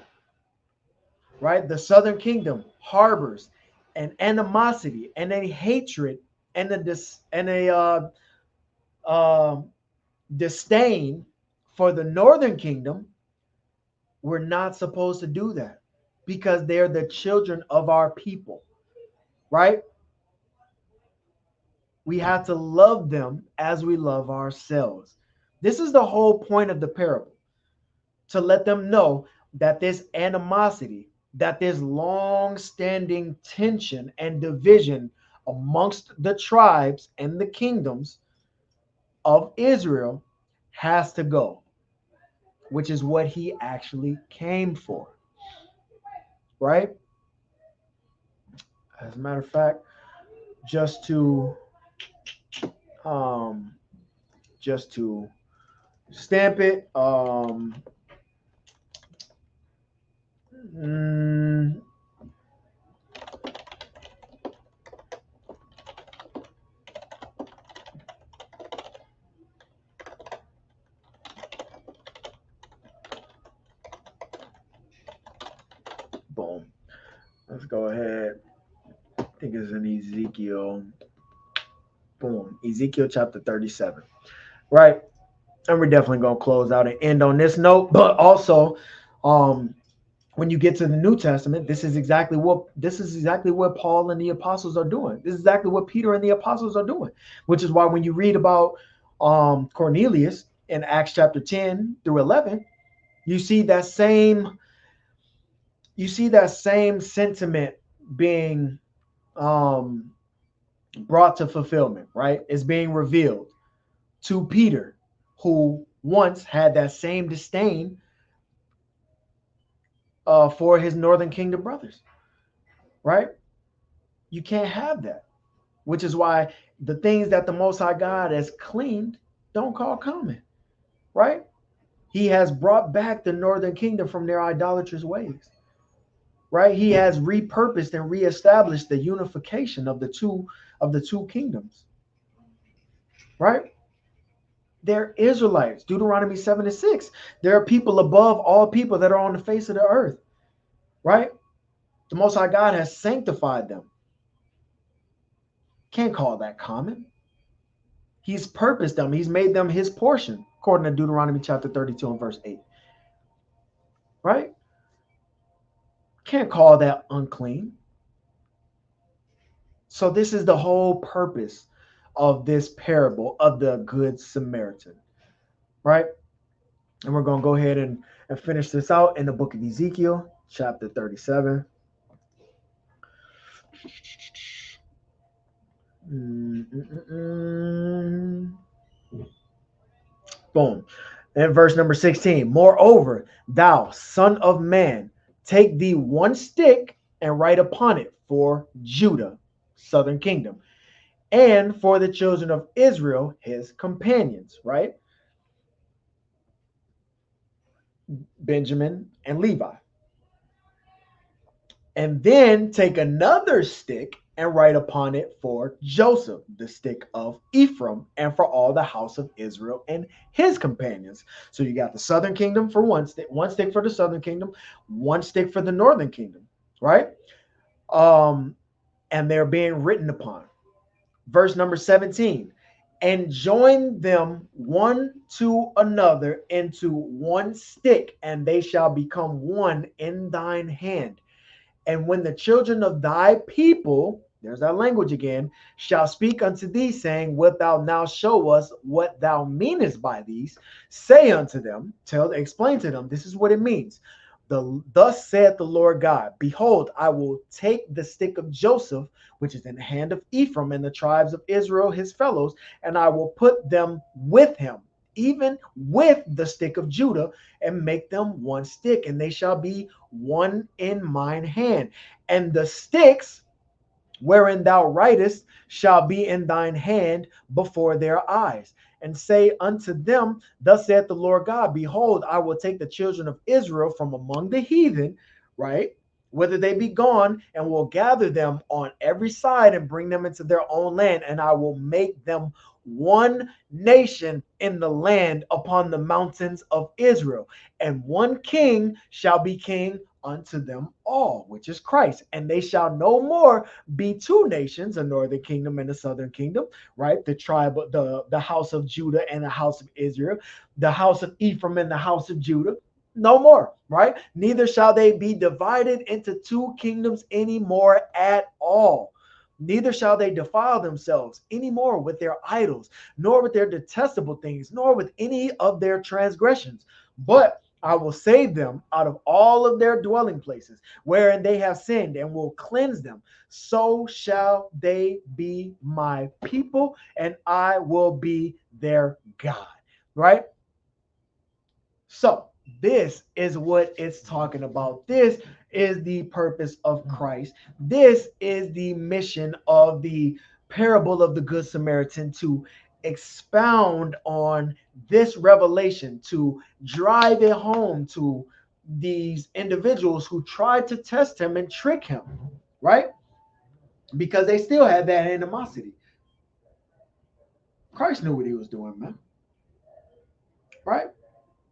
right, the southern kingdom harbors an animosity and a hatred and a disdain for the northern kingdom, we're not supposed to do that because they're the children of our people, right? We have to love them as we love ourselves. This is the whole point of the parable, to let them know that this animosity, that this long-standing tension and division amongst the tribes and the kingdoms of Israel has to go, which is what he actually came for, right? As a matter of fact, just to um, stamp it, mm, boom. Let's go ahead. I think it's in Ezekiel. Boom. Ezekiel chapter 37. Right. And we're definitely going to close out and end on this note. But also, when you get to the New Testament, this is exactly what Paul and the apostles are doing. This is exactly what Peter and the apostles are doing, which is why when you read about Cornelius in Acts chapter 10 through 11, you see that same sentiment being brought to fulfillment, right? It's being revealed to Peter, who once had that same disdain for his northern kingdom brothers, right? You can't have that, which is why the things that the Most High God has cleaned don't call common, right? He has brought back the northern kingdom from their idolatrous ways, right? He has repurposed and reestablished the unification of the two kingdoms, right? They're Israelites. Deuteronomy 7 and 6. There are people above all people that are on the face of the earth, right? The Most High God has sanctified them. Can't call that common. He's purposed them. He's made them his portion, according to Deuteronomy chapter 32 and verse 8. Right? Can't call that unclean. So this is the whole purpose of this parable of the Good Samaritan. Right? And we're going to go ahead and finish this out in the book of Ezekiel, chapter 37. Boom. And verse number 16. Moreover, thou son of man, take thee one stick and write upon it for Judah, southern kingdom, and for the children of Israel, his companions, right? Benjamin and Levi. And then take another stick and write upon it for Joseph, the stick of Ephraim, and for all the house of Israel and his companions. So you got the southern kingdom for one stick for the southern kingdom, one stick for the northern kingdom, right? And they're being written upon. Verse number 17. And join them one to another into one stick, and they shall become one in thine hand. And when the children of thy people, there's that language again, shall speak unto thee, saying, wilt thou now show us what thou meanest by these? Say unto them, explain to them, this is what it means. Thus saith the Lord God, behold, I will take the stick of Joseph, which is in the hand of Ephraim, and the tribes of Israel, his fellows, and I will put them with him, even with the stick of Judah, and make them one stick, and they shall be one in mine hand. And the sticks wherein thou writest shall be in thine hand before their eyes. And say unto them, thus saith the Lord God, behold, I will take the children of Israel from among the heathen, right, whether they be gone, and will gather them on every side and bring them into their own land, and I will make them one nation in the land upon the mountains of Israel, and one king shall be king unto them all, which is Christ. And they shall no more be two nations, a northern kingdom and a southern kingdom, right? The tribe, the house of Judah and the house of Israel, the house of Ephraim and the house of Judah. No more, right? Neither shall they be divided into two kingdoms anymore at all. Neither shall they defile themselves anymore with their idols, nor with their detestable things, nor with any of their transgressions. But I will save them out of all of their dwelling places wherein they have sinned, and will cleanse them. So shall they be my people, and I will be their God. Right? So this is what it's talking about. This is the purpose of Christ. This is the mission of the parable of the Good Samaritan, to expound on this revelation, to drive it home to these individuals who tried to test him and trick him, right? Because they still had that animosity. Christ knew what he was doing, man. Right?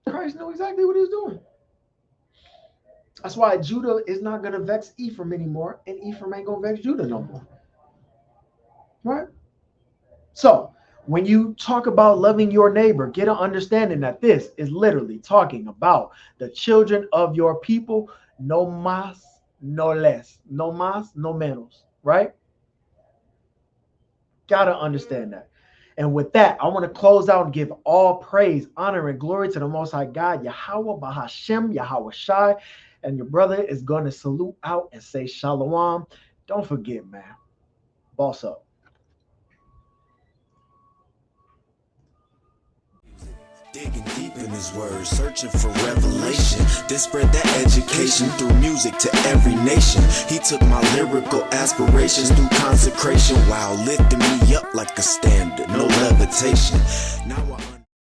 Christ knew exactly what he was doing. That's why Judah is not going to vex Ephraim anymore, and Ephraim ain't going to vex Judah no more. Right? So, when you talk about loving your neighbor, get an understanding that this is literally talking about the children of your people, no más, no less, no más, no menos, right? Gotta understand that. And with that, I want to close out and give all praise, honor, and glory to the Most High God, Yahweh, Bahashem, Yahweh Shai. And your brother is going to salute out and say shalom. Don't forget, man. Boss up. Digging deep in his words, searching for revelation. Then spread that education through music to every nation. He took my lyrical aspirations through consecration while lifting me up like a standard, no levitation. Now